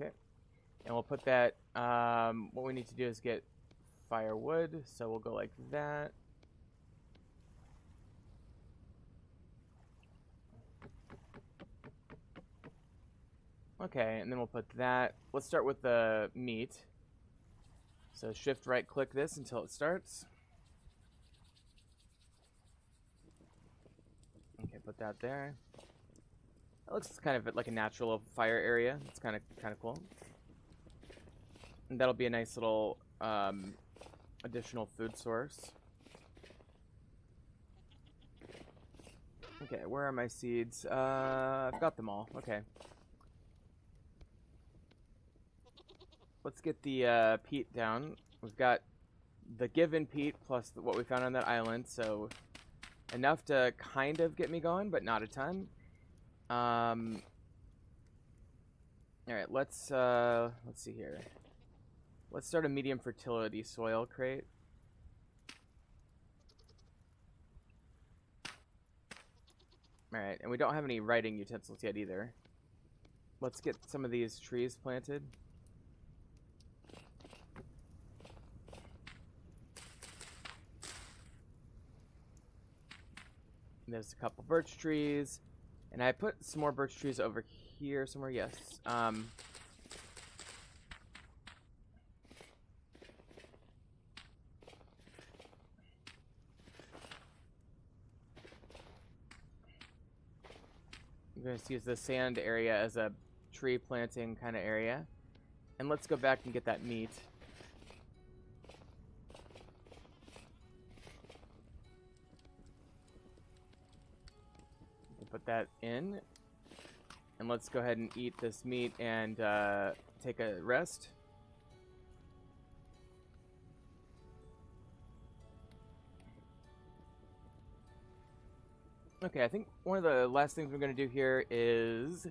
Okay, and we'll put that. What we need to do is get firewood, so we'll go like that. Okay, and then we'll put that. Let's start with the meat. So shift right click this until it starts. Okay, put that there. That looks kind of like a natural fire area. It's kind of cool. And that'll be a nice little additional food source. Okay, where are my seeds? I've got them all. Okay. Let's get the peat down. We've got the given peat plus what we found on that island, so enough to kind of get me going, but not a ton. All right, let's see here. Let's start a medium fertility soil crate. All right, and we don't have any writing utensils yet either. Let's get some of these trees planted. There's a couple birch trees. And I put some more birch trees over here somewhere. Yes. I'm going to use the sand area as a tree planting kind of area. And let's go back and get that meat. Put that in. And let's go ahead and eat this meat and take a rest. Okay, I think one of the last things we're going to do here is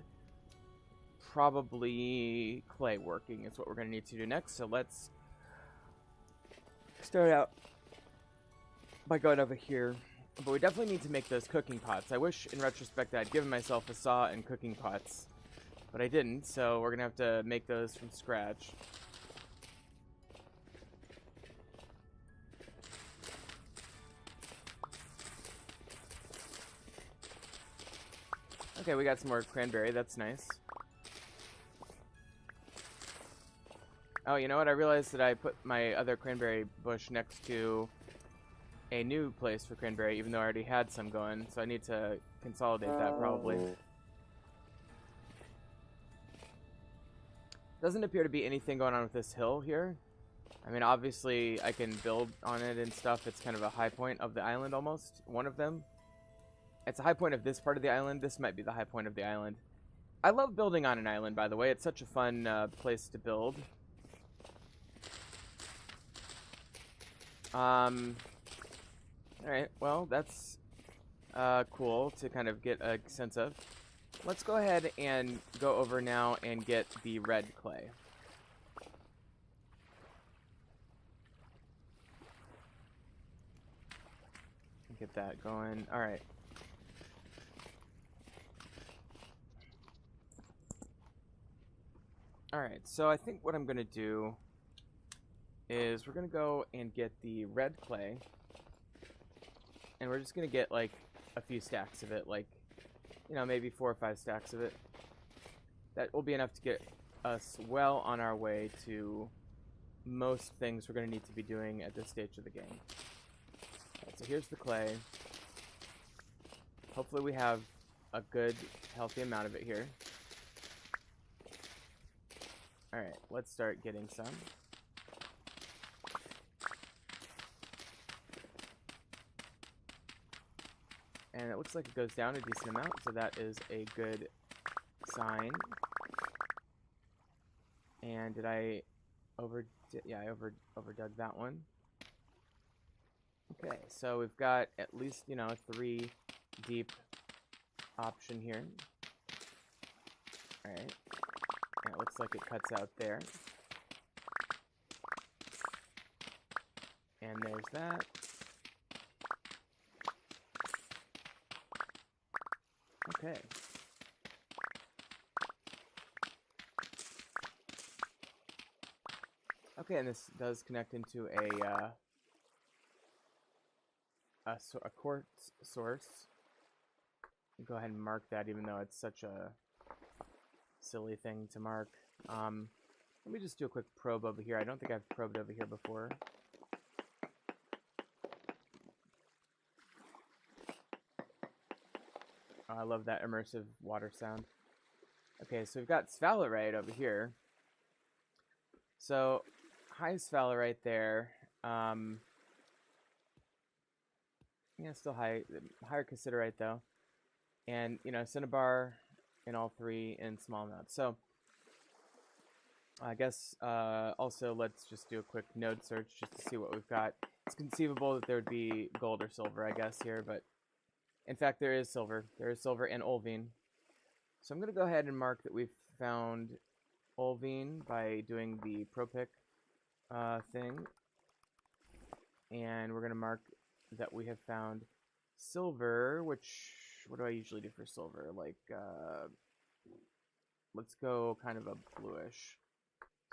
probably clay working is what we're going to need to do next. So let's start out by going over here. But we definitely need to make those cooking pots. I wish, in retrospect, that I'd given myself a saw and cooking pots. But I didn't, so we're going to have to make those from scratch. Okay, we got some more cranberry. That's nice. Oh, you know what? I realized that I put my other cranberry bush next to a new place for cranberry, even though I already had some going. So I need to consolidate that probably. Doesn't appear to be anything going on with this hill here. I mean, obviously I can build on it and stuff. It's kind of a high point of the island almost. One of them. It's a high point of this part of the island. This might be the high point of the island. I love building on an island, by the way. It's such a fun place to build. Alright, well, that's cool to kind of get a sense of. Let's go ahead and go over now and get the red clay. Get that going. Alright. Alright, so I think what I'm going to do is we're going to go and get the red clay. And we're just going to get, like, a few stacks of it. Like, you know, maybe 4 or 5 stacks of it. That will be enough to get us well on our way to most things we're going to need to be doing at this stage of the game. Right, so here's the clay. Hopefully we have a good, healthy amount of it here. Alright, let's start getting some. And it looks like it goes down a decent amount, so that is a good sign. And did I yeah, I overdug that one. Okay, so we've got at least, you know, a 3 deep option here. Alright. And it looks like it cuts out there. And there's that. Okay. Okay, and this does connect into a quartz source. Go ahead and mark that, even though it's such a silly thing to mark. Let me just do a quick probe over here. I don't think I've probed over here before. Oh, I love that immersive water sound. Okay, so we've got sphalerite over here. So, high sphalerite there. Yeah, still higher cassiterite though. And, you know, cinnabar in all 3 in small amounts. So, I guess also let's just do a quick node search just to see what we've got. It's conceivable that there would be gold or silver, I guess, here, but in fact, there is silver. There is silver and olivine. So I'm going to go ahead and mark that we've found olivine by doing the ProPick thing. And we're going to mark that we have found silver, which, what do I usually do for silver? Like, let's go kind of a bluish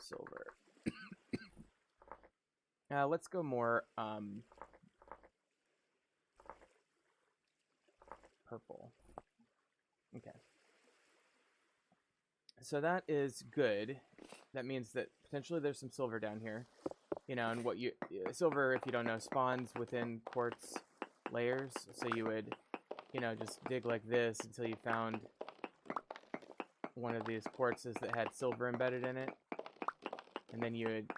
silver. Let's go more, purple. Okay. So that is good. That means that potentially there's some silver down here. You know, and silver, if you don't know, spawns within quartz layers. So you would, you know, just dig like this until you found one of these quartzes that had silver embedded in it. And then you would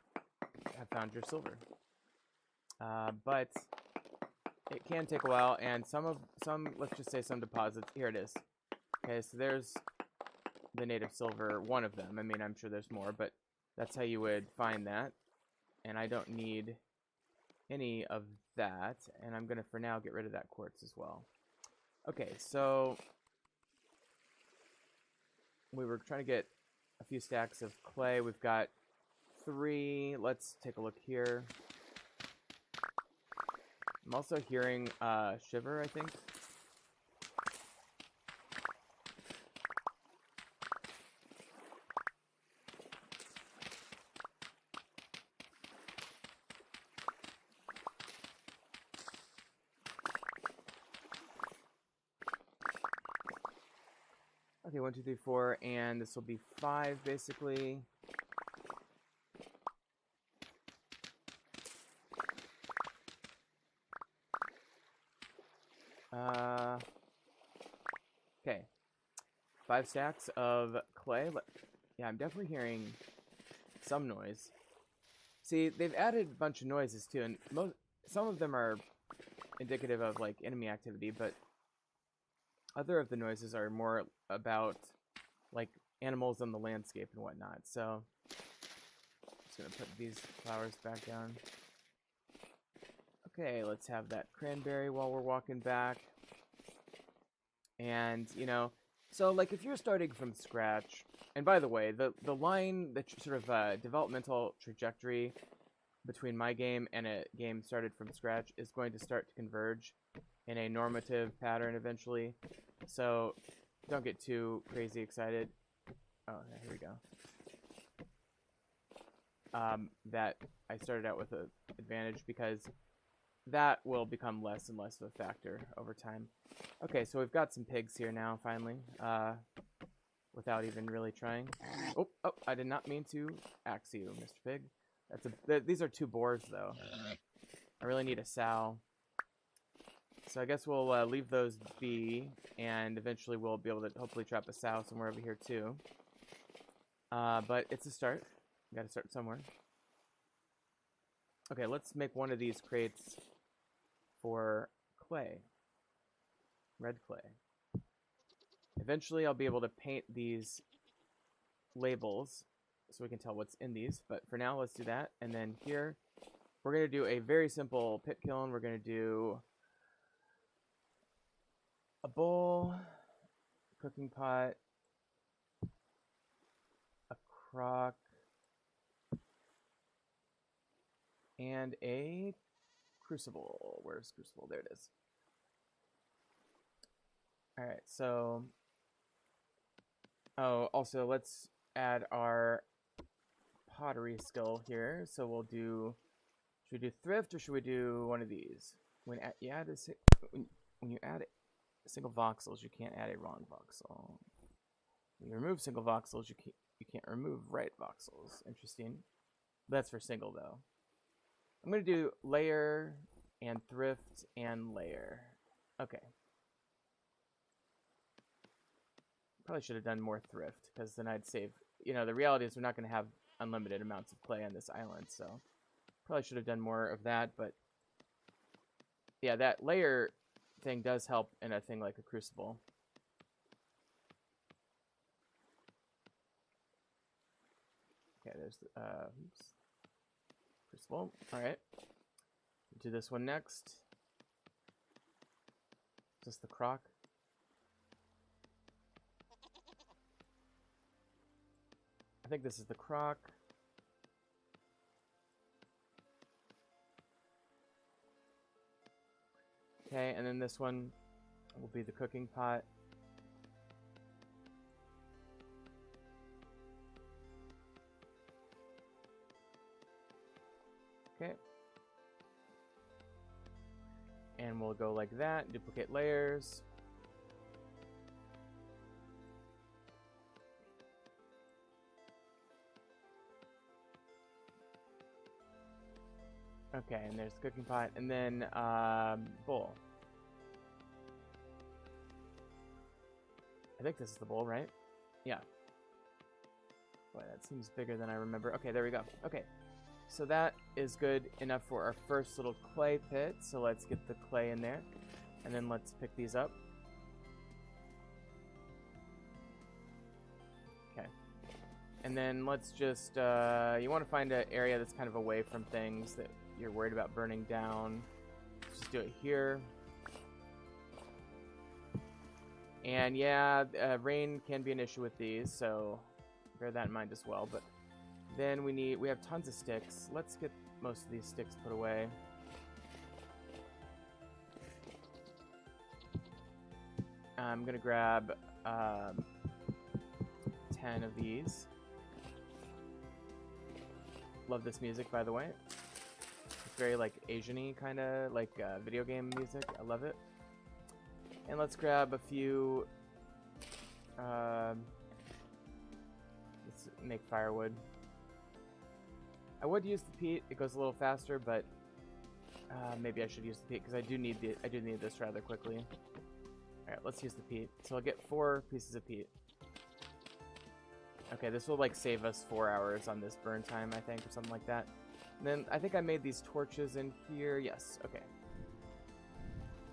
have found your silver. But it can take a while, and let's just say some deposits. Here it is. Okay, so there's the native silver, one of them. I mean, I'm sure there's more, but that's how you would find that. And I don't need any of that, and I'm gonna for now get rid of that quartz as well. Okay, so we were trying to get a few stacks of clay. We've got 3. Let's take a look here. I'm also hearing Shiver, I think. Okay, 1, 2, 3, 4, and this will be 5 basically. Okay. 5 stacks of clay. Yeah, I'm definitely hearing some noise. See, they've added a bunch of noises too, and some of them are indicative of like enemy activity, but other of the noises are more about like animals on the landscape and whatnot. So I'm just gonna put these flowers back down. Okay, let's have that cranberry while we're walking back. And, you know, so like if you're starting from scratch, and by the way, the line, the sort of developmental trajectory between my game and a game started from scratch is going to start to converge in a normative pattern eventually. So don't get too crazy excited. Oh, here we go. That I started out with an advantage, because that will become less and less of a factor over time. Okay, so we've got some pigs here now, finally, without even really trying. Oh, I did not mean to axe you, Mr. Pig. These are 2 boars, though. I really need a sow. So I guess we'll leave those be, and eventually we'll be able to hopefully trap a sow somewhere over here, too. But it's a start. You gotta start somewhere. Okay, let's make one of these crates for clay. Red clay. Eventually I'll be able to paint these labels so we can tell what's in these, but for now let's do that. And then here we're going to do a very simple pit kiln. We're going to do a bowl, cooking pot, a crock, and a crucible. Where's crucible? There it is. Alright, so... Oh, also, let's add our pottery skill here. So we'll do... Should we do thrift, or should we do one of these? When you add single voxels, you can't add a wrong voxel. When you remove single voxels, you can't remove right voxels. Interesting. That's for single, though. I'm going to do layer and thrift and layer. Okay. Probably should have done more thrift, because then I'd save... You know, the reality is we're not going to have unlimited amounts of clay on this island, so... Probably should have done more of that, but... Yeah, that layer thing does help in a thing like a crucible. Okay, there's the... oops. Crucible. Alright. Do this one next. Is this the crock? I think this is the crock. Okay, and then this one will be the cooking pot. Okay. And we'll go like that, duplicate layers. Okay, and there's the cooking pot, and then bowl. I think this is the bowl, right? Yeah. Boy, that seems bigger than I remember. Okay, there we go. Okay, so that is good enough for our first little clay pit. So let's get the clay in there, and then let's pick these up. Okay, and then let's just, you want to find an area that's kind of away from things that you're worried about burning down. Just do it here. And yeah, rain can be an issue with these, so bear that in mind as well. But then we have tons of sticks. Let's get most of these sticks put away. I'm gonna grab 10 of these. Love this music, by the way. It's very like Asian-y kind of like video game music. I love it. And let's grab a few. Let's make firewood. I would use the peat; it goes a little faster, but maybe I should use the peat because I do need this rather quickly. All right, let's use the peat. So I'll get 4 pieces of peat. Okay, this will like save us 4 hours on this burn time, I think, or something like that. And then I think I made these torches in here. Yes. Okay.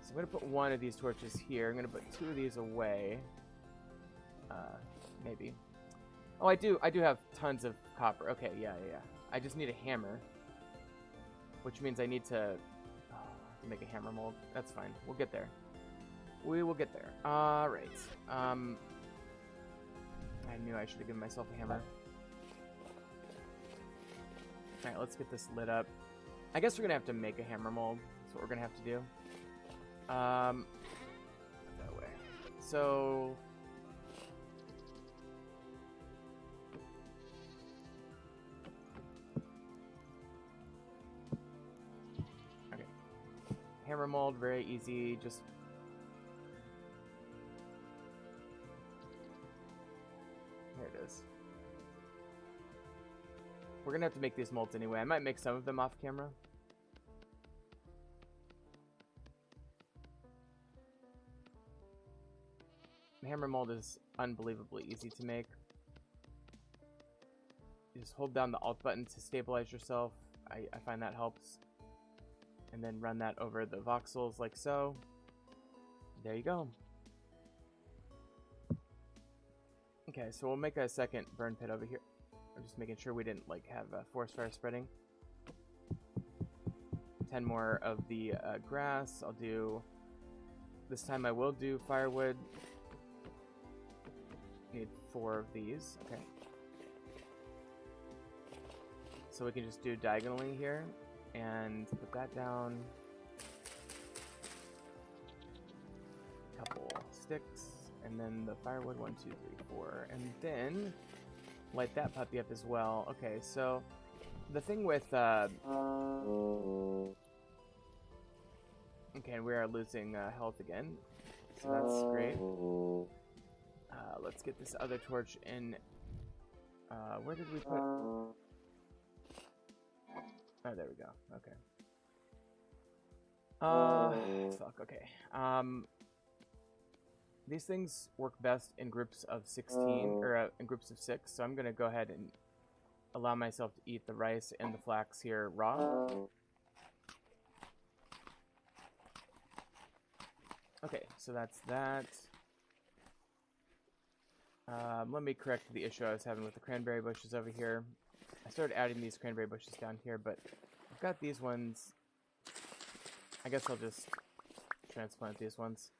So I'm going to put 1 of these torches here. I'm going to put 2 of these away. Maybe. Oh, I do have tons of copper. Okay, yeah. I just need a hammer. Which means I need to make a hammer mold. That's fine. We'll get there. We will get there. Alright. I knew I should have given myself a hammer. Alright, let's get this lit up. I guess we're going to have to make a hammer mold. That's what we're going to have to do. That way. So okay, hammer mold, very easy. Just there it is. We're gonna have to make these molds anyway. I might make some of them off camera. Hammer mold is unbelievably easy to make. You just hold down the Alt button to stabilize yourself. I find that helps. And then run that over the voxels like so. There you go. Okay, so we'll make a second burn pit over here. I'm just making sure we didn't like have forest fire spreading. 10 more of the grass. I'll do. This time I will do firewood. Need 4 of these. Okay. So we can just do diagonally here and put that down. Couple sticks, and then the firewood 1, 2, 3, 4, and then light that puppy up as well. Okay, so the thing with okay, we are losing health again, so that's great. Let's get this other torch in. Where did we put? Oh, there we go. Okay. Fuck. Okay. These things work best in groups of 16 or in groups of 6. So I'm gonna go ahead and allow myself to eat the rice and the flax here raw. Okay, so that's that. Let me correct the issue I was having with the cranberry bushes over here. I started adding these cranberry bushes down here, but I've got these ones. I guess I'll just transplant these ones.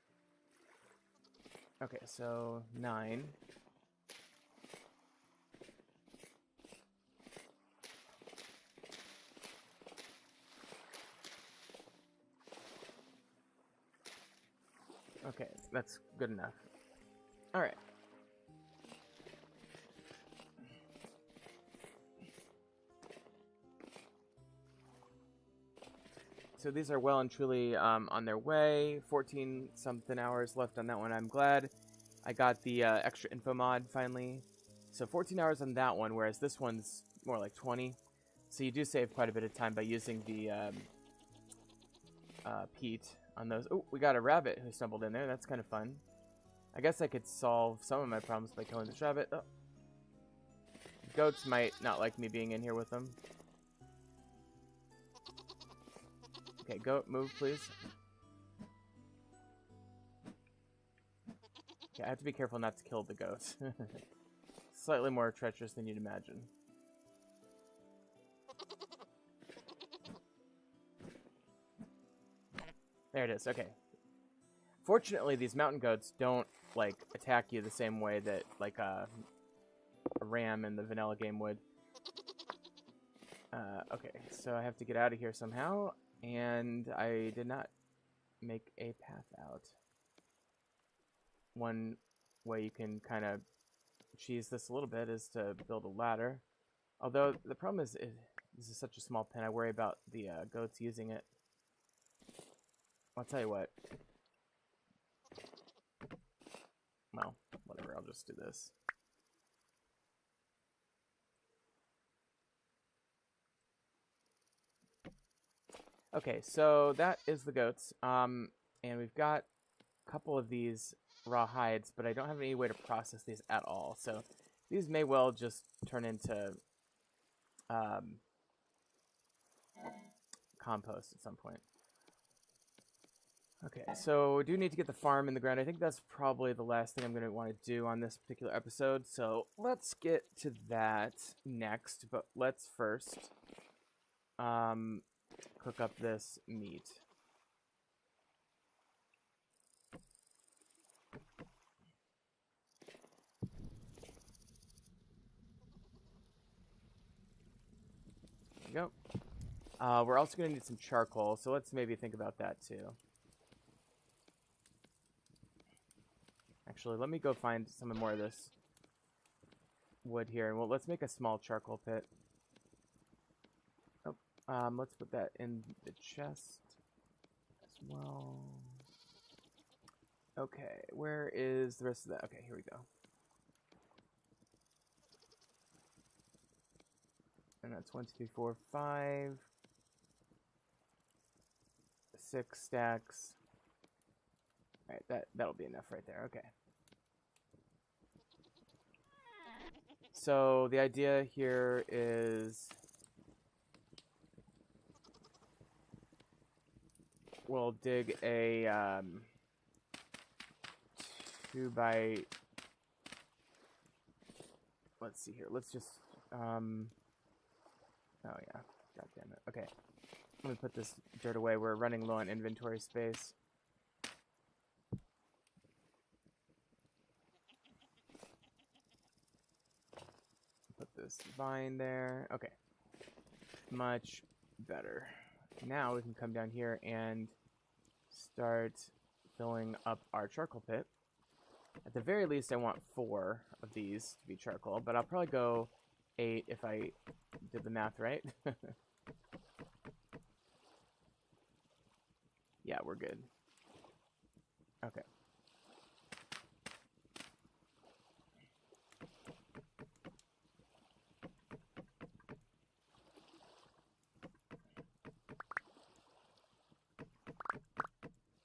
Okay, so 9. Okay, that's good enough. All right. So these are well and truly on their way. 14 something hours left on that one. I'm glad I got the extra info mod finally. So 14 hours on that one, whereas this one's more like 20. So you do save quite a bit of time by using the peat on those. Oh, we got a rabbit who stumbled in there. That's kind of fun. I guess I could solve some of my problems by killing this rabbit. Oh. Goats might not like me being in here with them. Okay, goat, move, please. Yeah, I have to be careful not to kill the goats. Slightly more treacherous than you'd imagine. There it is, okay. Fortunately, these mountain goats don't, like, attack you the same way that, like, a ram in the vanilla game would. Okay, so I have to get out of here somehow, and I did not make a path out. One way you can kind of cheese this a little bit is to build a ladder. Although, the problem is, this is such a small pen, I worry about the goats using it. I'll tell you what. Well, whatever, I'll just do this. Okay, so that is the goats. And we've got a couple of these raw hides, but I don't have any way to process these at all. So these may well just turn into compost at some point. Okay, so we do need to get the farm in the ground. I think that's probably the last thing I'm going to want to do on this particular episode. So let's get to that next. But let's first cook up this meat. There we go. We're also going to need some charcoal, so let's maybe think about that too. Actually, let me go find some more of this wood here. And well, let's make a small charcoal pit. Oh, let's put that in the chest as well. Okay, where is the rest of that? Okay, here we go. And that's 1, 2, 3, 4, 5. 6 stacks. Alright, that'll be enough right there. Okay. So the idea here is we'll dig a 2 by. Let's see here. Let's just oh yeah. God damn it. Okay. Let me put this dirt away. We're running low on inventory space. Put this vine there. Okay. Much better. Now we can come down here and start filling up our charcoal pit. At the very least, I want 4 of these to be charcoal, but I'll probably go 8 if I did the math right. Yeah, we're good. Okay.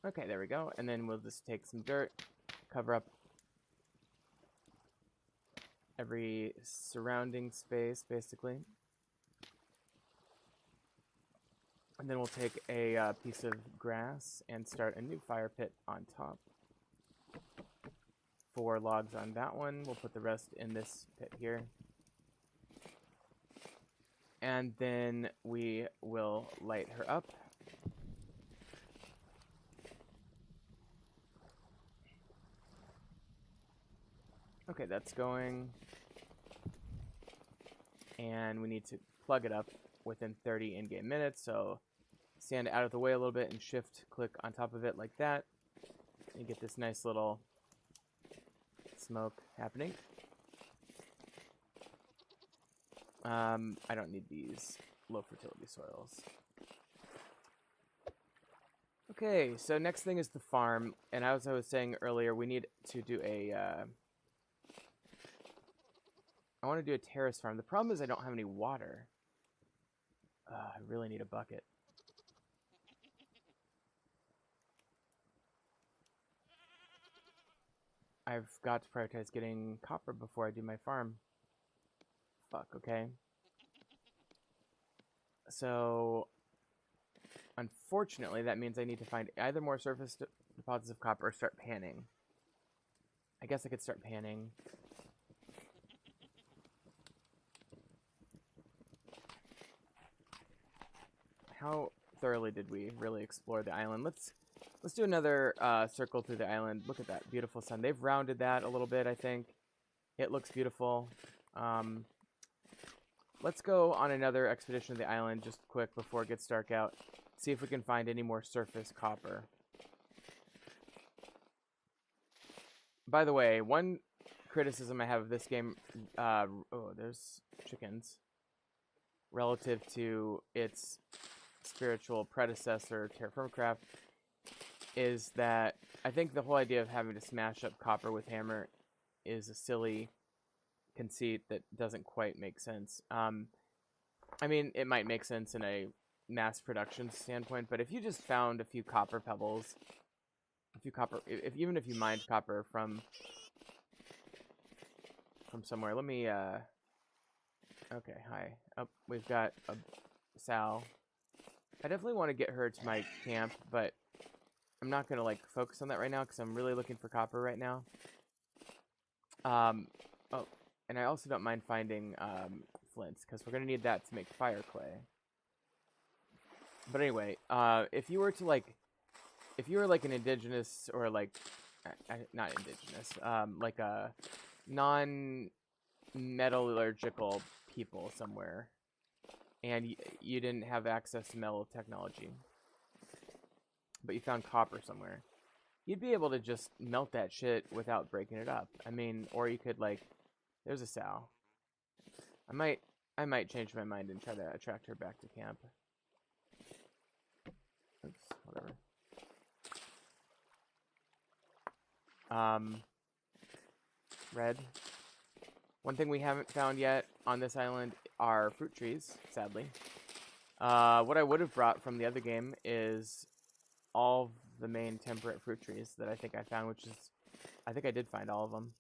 Okay, there we go. And then we'll just take some dirt, cover up every surrounding space, basically. And then we'll take a piece of grass and start a new fire pit on top. 4 logs on that one. We'll put the rest in this pit here. And then we will light her up. Okay, that's going. And we need to plug it up within 30 in-game minutes, so stand out of the way a little bit and shift-click on top of it like that. And get this nice little smoke happening. I don't need these low-fertility soils. Okay, so next thing is the farm, and as I was saying earlier, we need to do a I want to do a terrace farm. The problem is I don't have any water. I really need a bucket. I've got to prioritize getting copper before I do my farm. Fuck, okay. So, unfortunately, that means I need to find either more surface deposits of copper or start panning. I guess I could start panning. How thoroughly did we really explore the island? Let's do another circle through the island. Look at that beautiful sun. They've rounded that a little bit, I think. It looks beautiful. Let's go on another expedition to the island just quick before it gets dark out. See if we can find any more surface copper. By the way, one criticism I have of this game, oh, there's chickens, relative to its spiritual predecessor, Terra Firma Craft, is that I think the whole idea of having to smash up copper with hammer is a silly conceit that doesn't quite make sense. I mean, it might make sense in a mass production standpoint, but if you just found a few copper pebbles, even if you mined copper from somewhere, let me, okay, hi. Oh, we've got a Sal. I definitely want to get her to my camp, but I'm not going to, like, focus on that right now because I'm really looking for copper right now. Oh, and I also don't mind finding, flints because we're going to need that to make fire clay. But anyway, if you were to, like, if you were, like, an indigenous or, like, not indigenous, like a non-metallurgical people somewhere, and you didn't have access to metal technology, but you found copper somewhere, you'd be able to just melt that shit without breaking it up. I mean, or you could, like, there's a sow. I might change my mind and try to attract her back to camp. Oops, whatever. Red. One thing we haven't found yet on this island are fruit trees, sadly. What I would have brought from the other game is all of the main temperate fruit trees that I think I found, which is, I think I did find all of them.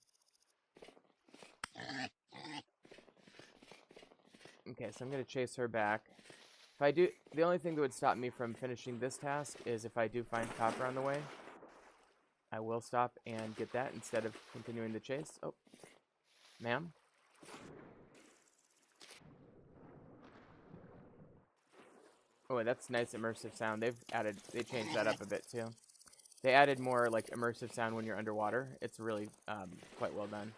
Okay, so I'm going to chase her back. If I do, the only thing that would stop me from finishing this task is if I do find copper on the way. I will stop and get that instead of continuing the chase. Oh, ma'am? Oh, that's nice immersive sound. They changed that up a bit too. They added more like immersive sound when you're underwater. It's really quite well done.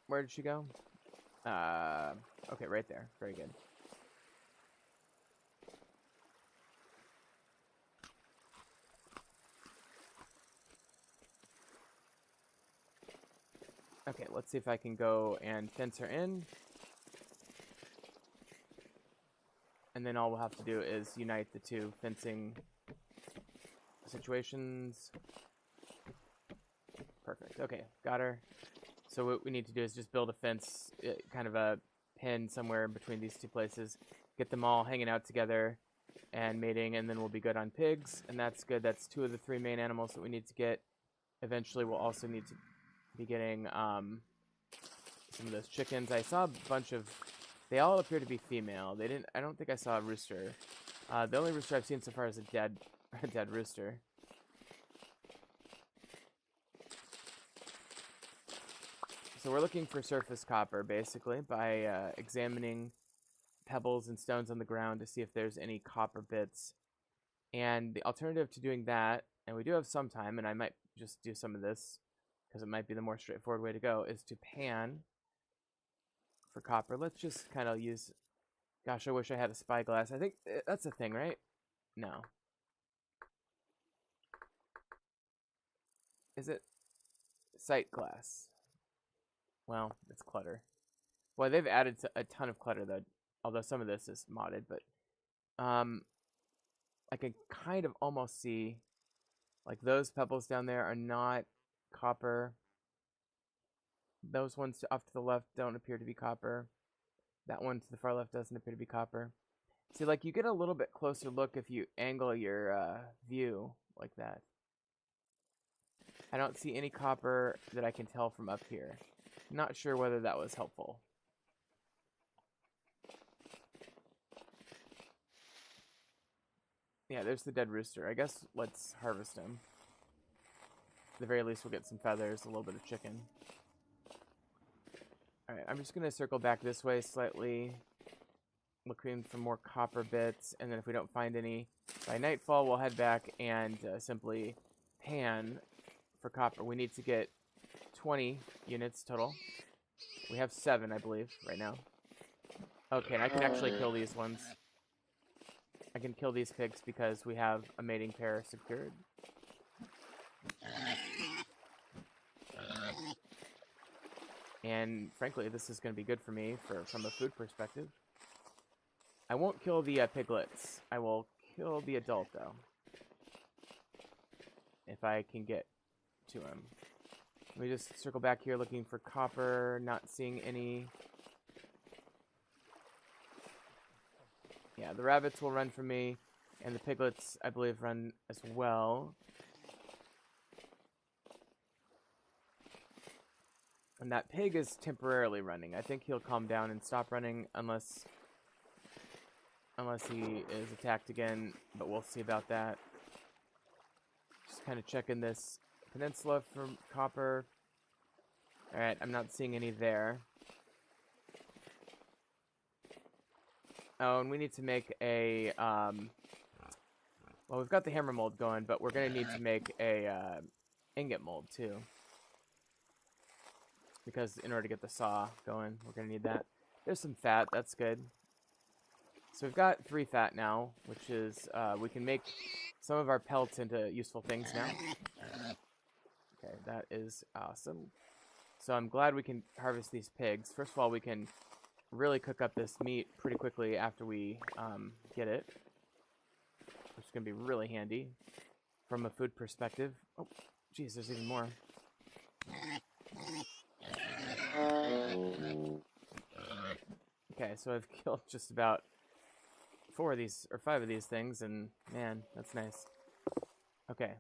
Where did she go? Okay, right there. Very good. Okay, let's see if I can go and fence her in. And then all we'll have to do is unite the two fencing situations. Perfect. Okay, got her. So what we need to do is just build a fence, kind of a pin somewhere in between these two places. Get them all hanging out together and mating, and then we'll be good on pigs. And that's good. That's 2 of the 3 main animals that we need to get. Eventually, we'll also need to be getting some of those chickens. I saw a bunch of... They all appear to be female. They didn't... I don't think I saw a rooster. The only rooster I've seen so far is a dead rooster. So we're looking for surface copper, basically, by examining pebbles and stones on the ground to see if there's any copper bits. And the alternative to doing that, and we do have some time, and I might just do some of this, because it might be the more straightforward way to go, is to pan for copper. Let's just kind of use... Gosh, I wish I had a spyglass. I think that's a thing, right? No. Is it? Sight glass. Well, it's clutter. Well, they've added a ton of clutter, though, although some of this is modded, but I can kind of almost see, like, those pebbles down there are not copper. Those ones off to the left don't appear to be copper. That one to the far left doesn't appear to be copper. See, like, you get a little bit closer look if you angle your view like that. I don't see any copper that I can tell from up here. Not sure whether that was helpful. Yeah, there's the dead rooster. I guess let's harvest him. At the very least, we'll get some feathers, a little bit of chicken. Alright, I'm just going to circle back this way slightly. Looking for more copper bits, and then if we don't find any by nightfall, we'll head back and simply pan for copper. We need to get 20 units total. We have 7, I believe, right now. Okay, and I can actually kill these ones. I can kill these pigs because we have a mating pair secured. And frankly, this is going to be good for me from a food perspective. I won't kill the piglets. I will kill the adult, though. If I can get to him. Let me just circle back here looking for copper. Not seeing any. Yeah, the rabbits will run from me. And the piglets, I believe, run as well. And that pig is temporarily running. I think he'll calm down and stop running unless he is attacked again, but we'll see about that. Just kind of checking this peninsula for copper. Alright, I'm not seeing any there. Oh, and we need to make a, well, we've got the hammer mold going, but we're going to need to make a ingot mold, too. Because in order to get the saw going, we're going to need that. There's some fat, that's good. So we've got 3 fat now, which is, we can make some of our pelts into useful things now. Okay, that is awesome. So I'm glad we can harvest these pigs. First of all, we can really cook up this meat pretty quickly after we get it. Which is going to be really handy from a food perspective. Oh, geez, there's even more. Okay, so I've killed just about 4 of these, or 5 of these things, and man, that's nice. Okay,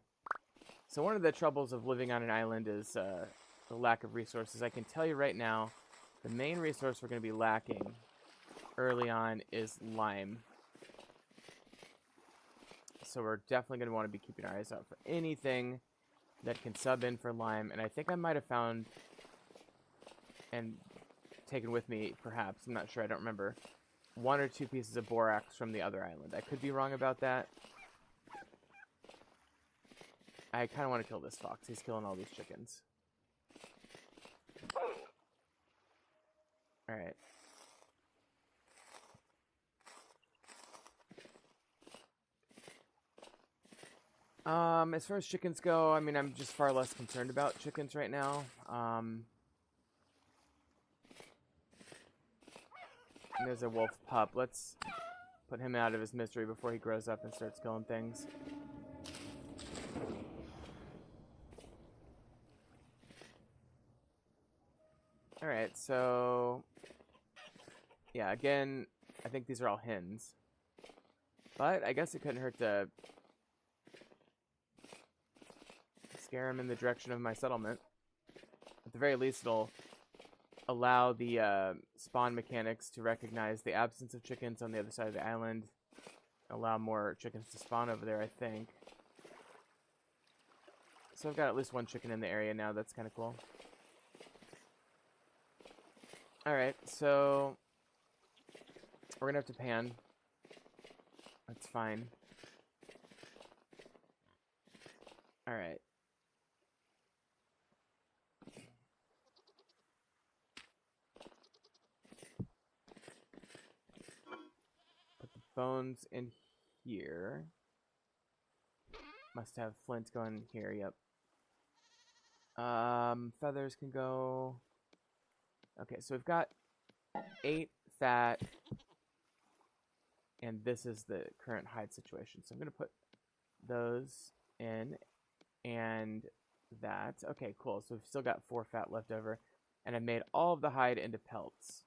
so one of the troubles of living on an island is the lack of resources. I can tell you right now, the main resource we're going to be lacking early on is lime. So we're definitely going to want to be keeping our eyes out for anything that can sub in for lime, and I think I might have found and taken with me, perhaps, I'm not sure, I don't remember, 1 or 2 pieces of borax from the other island. I could be wrong about that. I kind of want to kill this fox. He's killing all these chickens. Alright. As far as chickens go, I mean, I'm just far less concerned about chickens right now. There's a wolf pup. Let's put him out of his misery before he grows up and starts killing things. Alright, so... yeah, again, I think these are all hens. But I guess it couldn't hurt to scare them in the direction of my settlement. At the very least, it'll allow the spawn mechanics to recognize the absence of chickens on the other side of the island. Allow more chickens to spawn over there, I think. So I've got at least 1 chicken in the area now. That's kind of cool. Alright, so we're going to have to pan. That's fine. Alright. Put the bones in here. Must have flint going here, yep. Feathers can go... okay, so we've got 8 fat, and this is the current hide situation. So I'm going to put those in, and that. Okay, cool. So we've still got 4 fat left over, and I made all of the hide into pelts.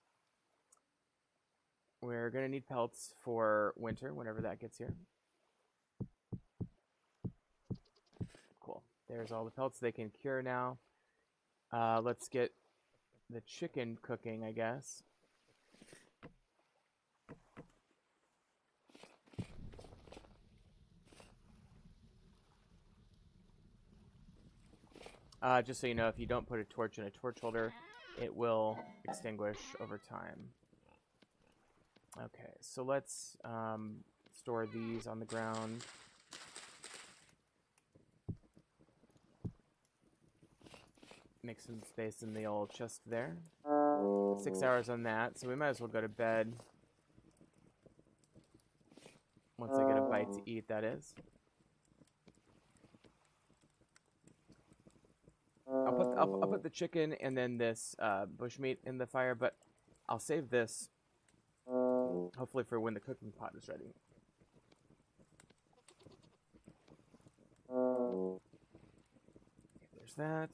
We're going to need pelts for winter, whenever that gets here. Cool. There's all the pelts they can cure now. Let's get the chicken cooking, I guess. Just so you know, if you don't put a torch in a torch holder, it will extinguish over time. Okay, so let's store these on the ground. Make some space in the old chest there. 6 hours on that, so we might as well go to bed. Once I get a bite to eat, that is. I'll put the chicken and then this bushmeat in the fire, but I'll save this hopefully for when the cooking pot is ready. Okay, there's that.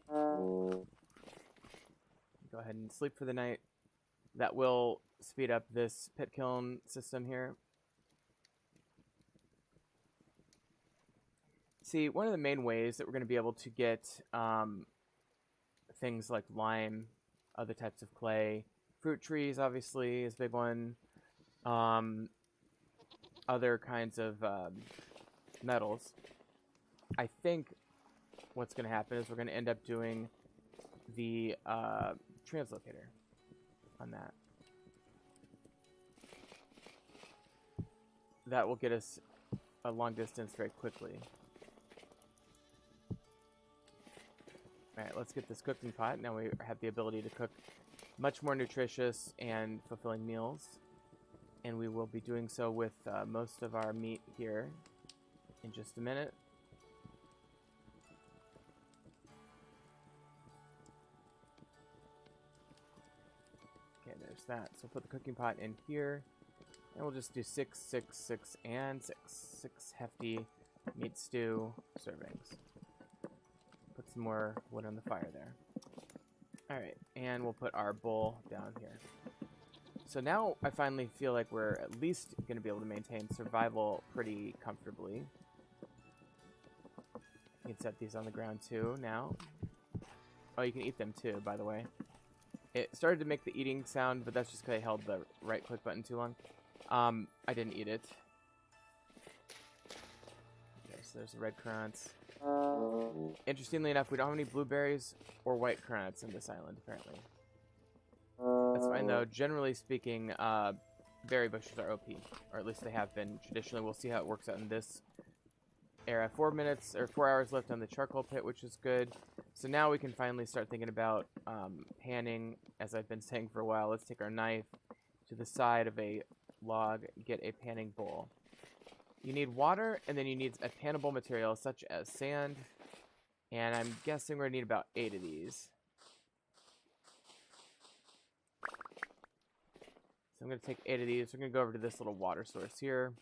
Go ahead and sleep for the night. That will speed up this pit kiln system here. See, one of the main ways that we're going to be able to get things like lime, other types of clay, fruit trees obviously is a big one, other kinds of metals. I think what's going to happen is we're going to end up doing the translocator on that. That will get us a long distance very quickly. Alright, let's get this cooking pot. Now we have the ability to cook much more nutritious and fulfilling meals. And we will be doing so with most of our meat here in just a minute. Okay, there's that. So put the cooking pot in here. And we'll just do 6, 6, 6, and 6. 6 hefty meat stew servings. Put some more wood on the fire there. Alright, and we'll put our bowl down here. So now I finally feel like we're at least going to be able to maintain survival pretty comfortably. You can set these on the ground too now. Oh, you can eat them too, by the way. It started to make the eating sound, but that's just because I held the right click button too long. I didn't eat it. Okay, so there's the red currants. Interestingly enough, we don't have any blueberries or white currants in this island, apparently. That's fine, though. Generally speaking, berry bushes are OP, or at least they have been traditionally. We'll see how it works out in this era. 4 hours left on the charcoal pit, which is good. So now we can finally start thinking about panning, as I've been saying for a while. Let's take our knife to the side of a log, get a panning bowl. You need water, and then you need a pannable material, such as sand. And I'm guessing we're going to need about 8 of these. So I'm going to take 8 of these. We're going to go over to this little water source here.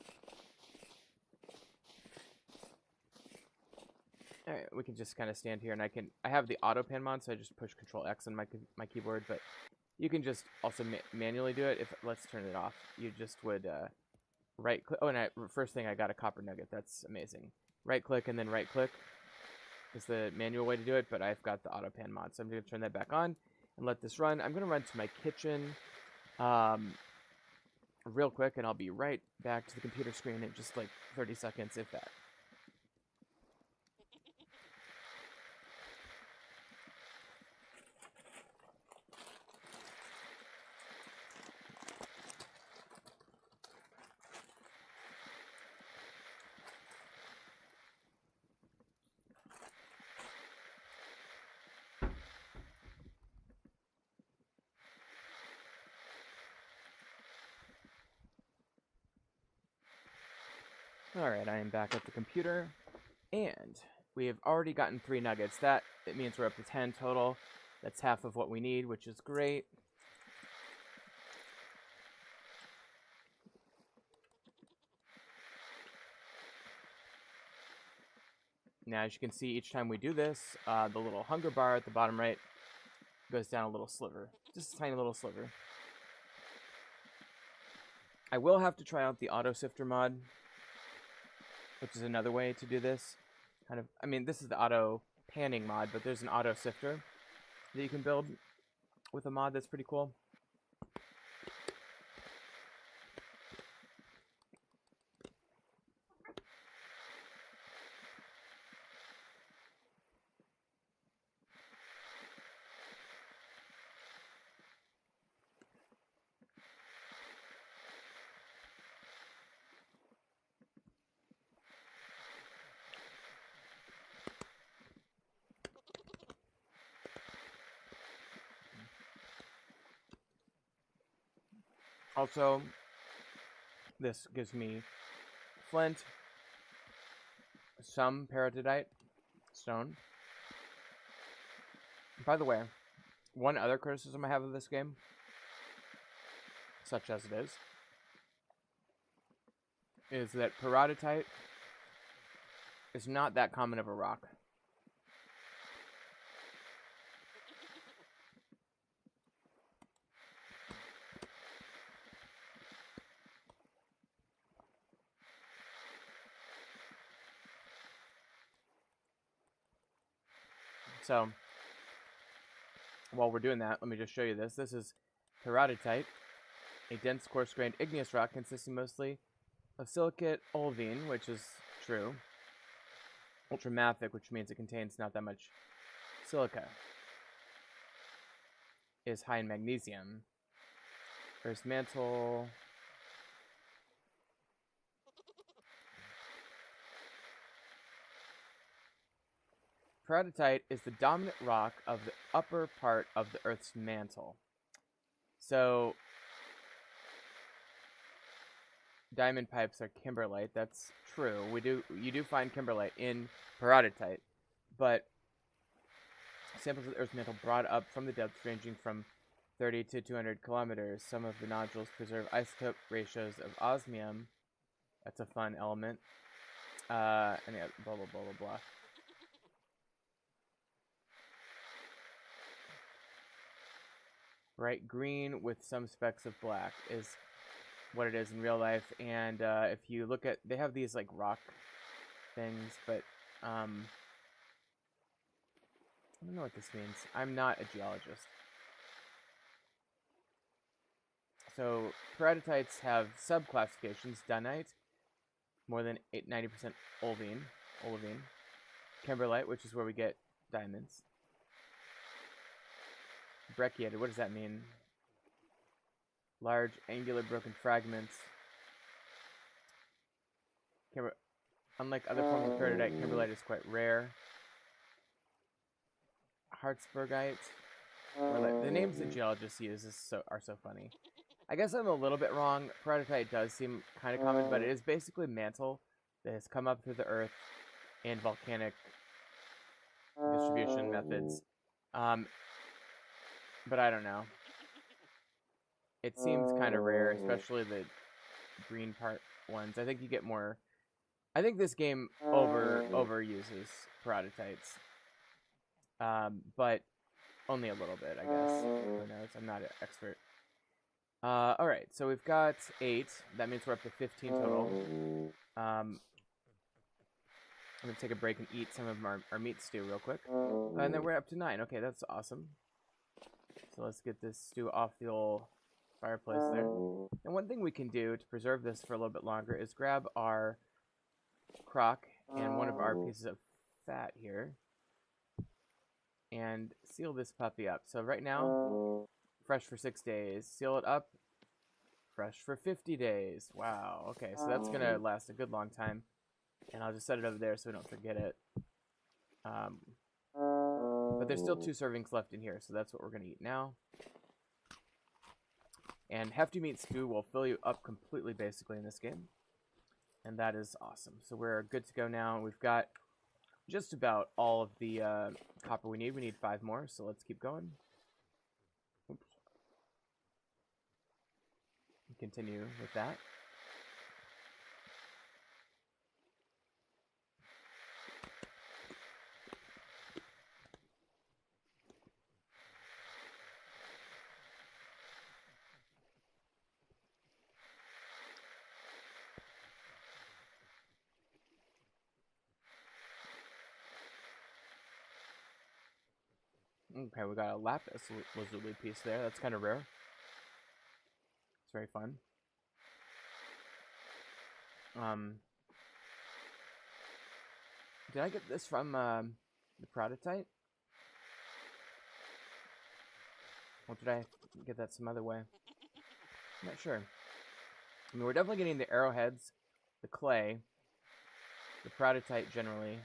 Alright, we can just kind of stand here, and I have the auto pan mod, so I just push Control X on my keyboard, but you can just also manually do it. Let's turn it off. You just would right click. Oh, and first thing, I got a copper nugget. That's amazing. Right click and then right click is the manual way to do it, but I've got the auto pan mod, so I'm going to turn that back on and let this run. I'm going to run to my kitchen real quick, and I'll be right back to the computer screen in just like 30 seconds, if that. Alright, I am back at the computer, and we have already gotten 3 nuggets. It means we're up to 10 total. That's half of what we need, which is great. Now, as you can see, each time we do this, the little hunger bar at the bottom right goes down a little sliver. Just a tiny little sliver. I will have to try out the auto sifter mod, which is another way to do this. I mean, this is the auto panning mod, but there's an auto sifter that you can build with a mod that's pretty cool. Also, this gives me flint, some peridotite stone. By the way, one other criticism I have of this game, such as it is that peridotite is not that common of a rock. So, while we're doing that, let me just show you this. This is peridotite, a dense, coarse-grained igneous rock consisting mostly of silicate olivine, which is true, ultramafic, which means it contains not that much silica, is high in magnesium. Earth's mantle. Peridotite is the dominant rock of the upper part of the Earth's mantle. So, diamond pipes are kimberlite. That's true. You do find kimberlite in peridotite, but samples of the Earth's mantle brought up from the depths ranging from 30 to 200 kilometers. Some of the nodules preserve isotope ratios of osmium. That's a fun element. And yeah, blah blah blah blah blah. Bright green with some specks of black is what it is in real life. And if you look at, they have these like rock things, but I don't know what this means. I'm not a geologist. So peridotites have sub-classifications: dunite, more than 90% olivine, kimberlite, which is where we get diamonds. Brecciated, what does that mean? Large, angular, broken fragments. Unlike other forms of peridotite, kimberlite is quite rare. Hartsbergite. The names that geologists use are so funny. I guess I'm a little bit wrong. Peridotite does seem kind of common, but it is basically mantle that has come up through the earth in volcanic distribution methods. But I don't know. It seems kind of rare, especially the green part ones. I think you get more. I think this game overuses peridotites, but only a little bit, I guess. Who knows? I'm not an expert. All right, so we've got 8. That means we're up to 15 total. I'm gonna take a break and eat some of our meat stew real quick, and then we're up to 9. Okay, that's awesome. So let's get this stew off the old fireplace there. And one thing we can do to preserve this for a little bit longer is grab our crock and one of our pieces of fat here and seal this puppy up. So right now, fresh for 6 days. Seal it up, fresh for 50 days. Wow, okay, so that's gonna last a good long time. And I'll just set it over there so we don't forget it. But there's still 2 servings left in here, so that's what we're gonna eat now. And hefty meat stew will fill you up completely, basically, in this game. And that is awesome. So we're good to go now. We've got just about all of the copper we need. We need 5 more, so let's keep going. Oops. Continue with that. Okay, we got a lapis lazuli piece there. That's kind of rare. It's very fun. Did I get this from the prototype? Or did I get that some other way? I'm not sure. I mean, we're definitely getting the arrowheads, the clay, the prototype generally.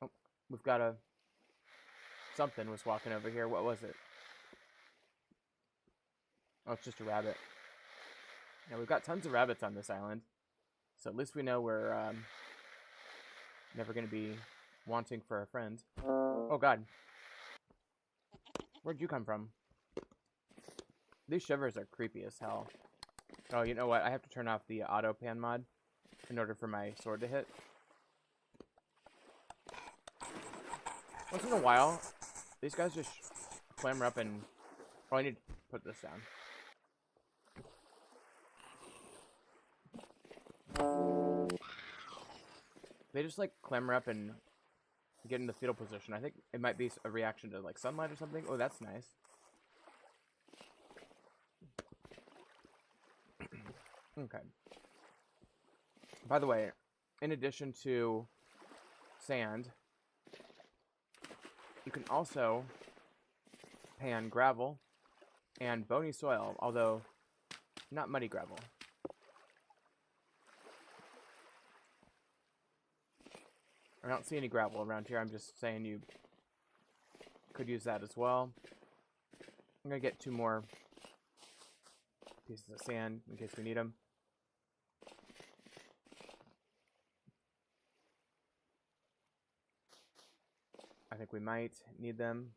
Oh, we've got a... Something was walking over here. What was it? Oh, it's just a rabbit. Yeah, we've got tons of rabbits on this island. So at least we know we're never going to be wanting for a friend. Oh, God. Where'd you come from? These shivers are creepy as hell. Oh, you know what? I have to turn off the auto pan mod in order for my sword to hit. Once in a while, these guys just clamber up and... Oh, I need to put this down. They just, like, clamber up and get in the fetal position. I think it might be a reaction to, like, sunlight or something. Oh, that's nice. Okay. By the way, in addition to sand, you can also pan gravel and bony soil, although not muddy gravel. I don't see any gravel around here. I'm just saying you could use that as well. I'm going to get 2 more pieces of sand in case we need them. I think we might need them.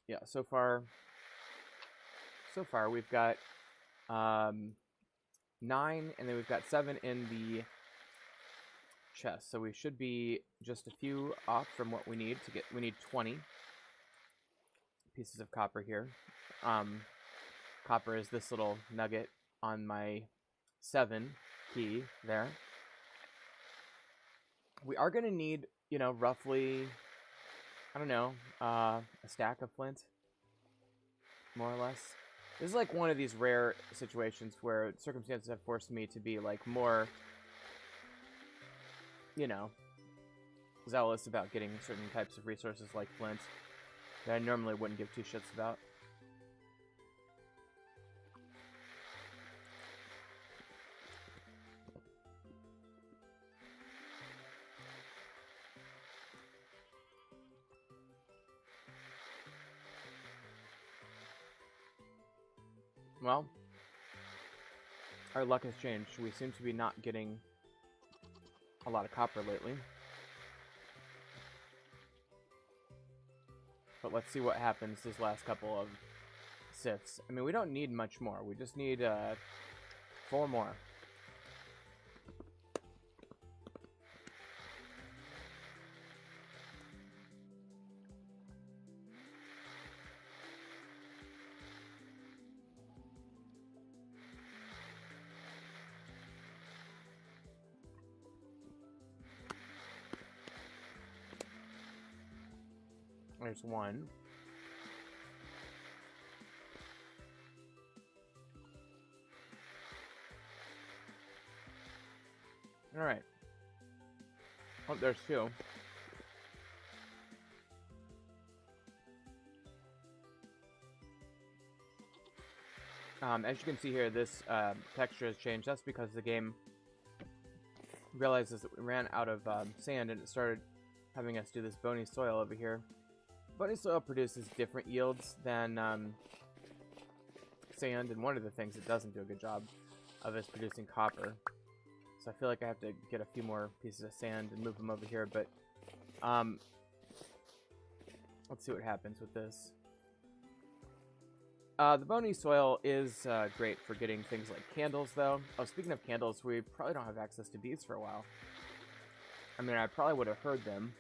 Yeah, so far we've got 9, and then we've got 7 in the chest. So we should be just a few off from what we need to get. We need 20 pieces of copper here. Copper is this little nugget on my 7 key there. We are going to need, you know, roughly, I don't know, a stack of flint, more or less. This is like one of these rare situations where circumstances have forced me to be, like, more, you know, zealous about getting certain types of resources like flint that I normally wouldn't give 2 shits about. Well, our luck has changed. We seem to be not getting a lot of copper lately. But let's see what happens these last couple of sifts. I mean, we don't need much more. We just need 4 more. There's 1. Alright. Oh, there's 2. As you can see here, this texture has changed. That's because the game realizes that we ran out of sand and it started having us do this bony soil over here. Bony soil produces different yields than sand, and one of the things it doesn't do a good job of is producing copper. So I feel like I have to get a few more pieces of sand and move them over here, but let's see what happens with this. The bony soil is great for getting things like candles, though. Oh, speaking of candles, we probably don't have access to bees for a while. I mean, I probably would have heard them.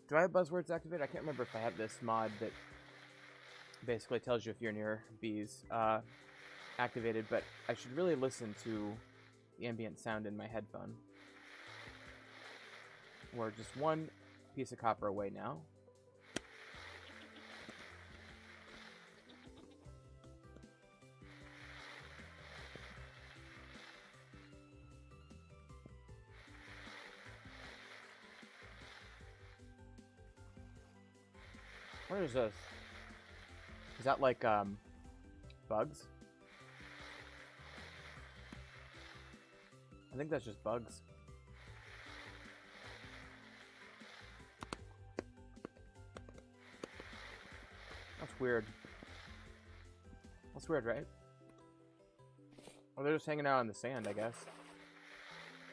Do I have buzzwords activated? I can't remember if I have this mod that basically tells you if you're near bees activated, but I should really listen to the ambient sound in my headphone. We're just 1 piece of copper away now. What is this? Is that like, bugs? I think that's just bugs. That's weird. That's weird, right? Oh, they're just hanging out on the sand, I guess.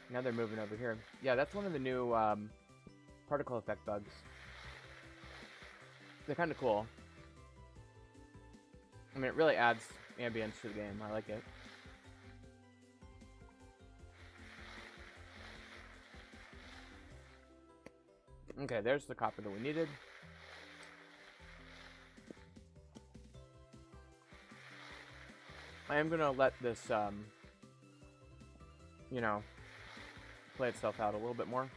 Now they're moving over here. Yeah, that's one of the new, particle effect bugs. They're kind of cool. I mean, it really adds ambience to the game. I like it. Okay, there's the copper that we needed. I am gonna let this, you know, play itself out a little bit more.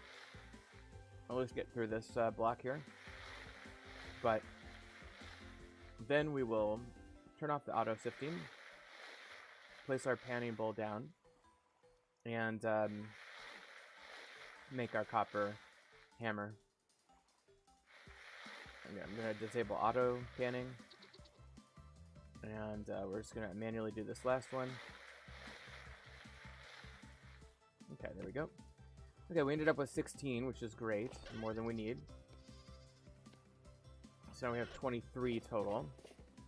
At least get through this block here. But then we will turn off the auto sifting, place our panning bowl down, and make our copper hammer. Okay, I'm going to disable auto panning, and we're just going to manually do this last one. Okay, there we go. Okay, we ended up with 16, which is great, more than we need. So now we have 23 total.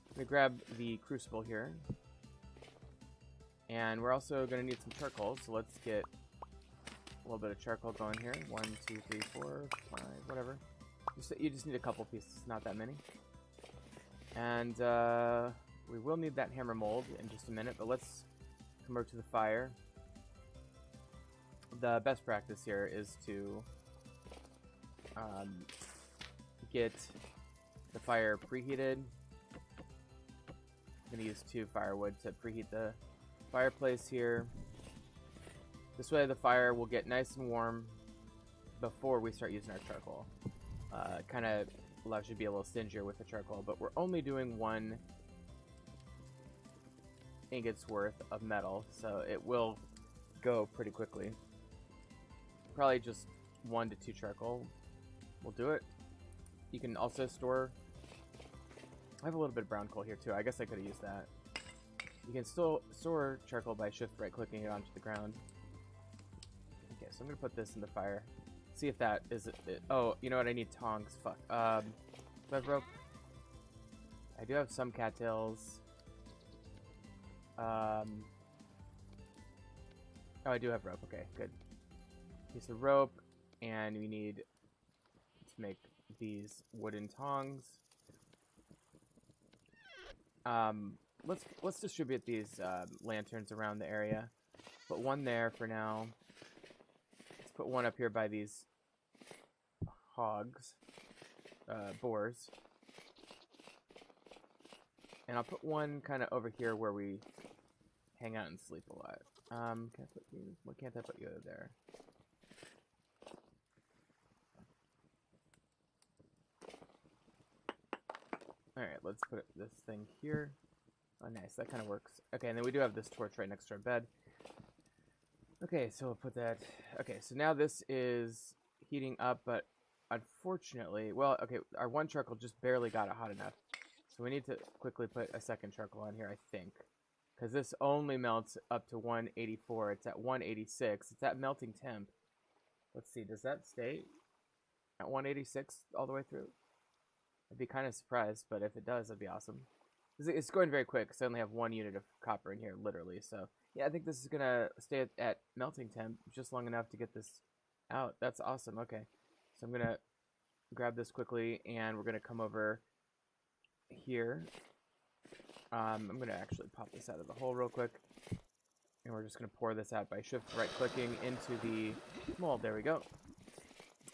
Let me grab the crucible here. And we're also going to need some charcoal, so let's get a little bit of charcoal going here. 1, 2, 3, 4, 5, whatever. You just need a couple pieces, not that many. And we will need that hammer mold in just a minute, but let's come over to the fire. The best practice here is to get the fire preheated. I'm going to use 2 firewood to preheat the fireplace here. This way the fire will get nice and warm before we start using our charcoal. Kind of allows you to be a little stingier with the charcoal, but we're only doing 1 ingot's worth of metal, so it will go pretty quickly. Probably just 1 to 2 charcoal will do it. You can also store... I have a little bit of brown coal here too. I guess I could have used that. You can still store charcoal by shift right clicking it onto the ground. Okay, so I'm gonna put this in the fire. See if that is it. Oh, you know what? I need tongs. Fuck. Do I have rope? I do have some cattails. Oh, I do have rope. Okay, good. Piece of rope, and we need to make these wooden tongs. Let's distribute these lanterns around the area. Put 1 there for now. Let's put 1 up here by these hogs, boars. And I'll put 1 kind of over here where we hang out and sleep a lot. Can I put these? Why can't I put you over there? Alright, let's put this thing here. Oh, nice. That kind of works. Okay, and then we do have this torch right next to our bed. Okay, so we'll put that... Okay, so now this is heating up, but unfortunately... Well, okay, our 1 charcoal just barely got it hot enough. So we need to quickly put a 2nd charcoal on here, I think. Because this only melts up to 184. It's at 186. It's at melting temp. Let's see, does that stay at 186 all the way through? I'd be kind of surprised, but if it does, that'd be awesome. It's going very quick, because I only have 1 unit of copper in here, literally. So, yeah, I think this is going to stay at melting temp just long enough to get this out. That's awesome. Okay. So I'm going to grab this quickly, and we're going to come over here. I'm going to actually pop this out of the hole real quick. And we're just going to pour this out by shift right-clicking into the mold. There we go.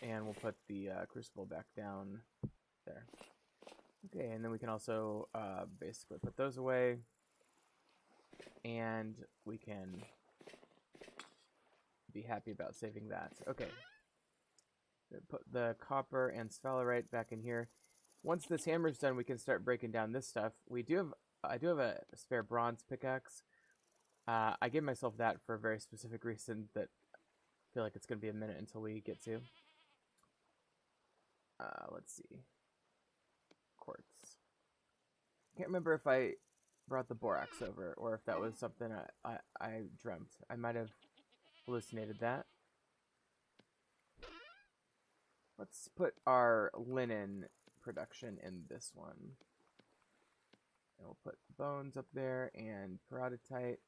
And we'll put the crucible back down there. Okay, and then we can also basically put those away. And we can be happy about saving that. Okay. Put the copper and sphalerite back in here. Once this hammer's done, we can start breaking down this stuff. I do have a spare bronze pickaxe. I gave myself that for a very specific reason that I feel like it's going to be a minute until we get to. Let's see. Can't remember if I brought the borax over or if that was something I dreamt. I might have hallucinated that. Let's put our linen production in this one. And we'll put bones up there and peridotite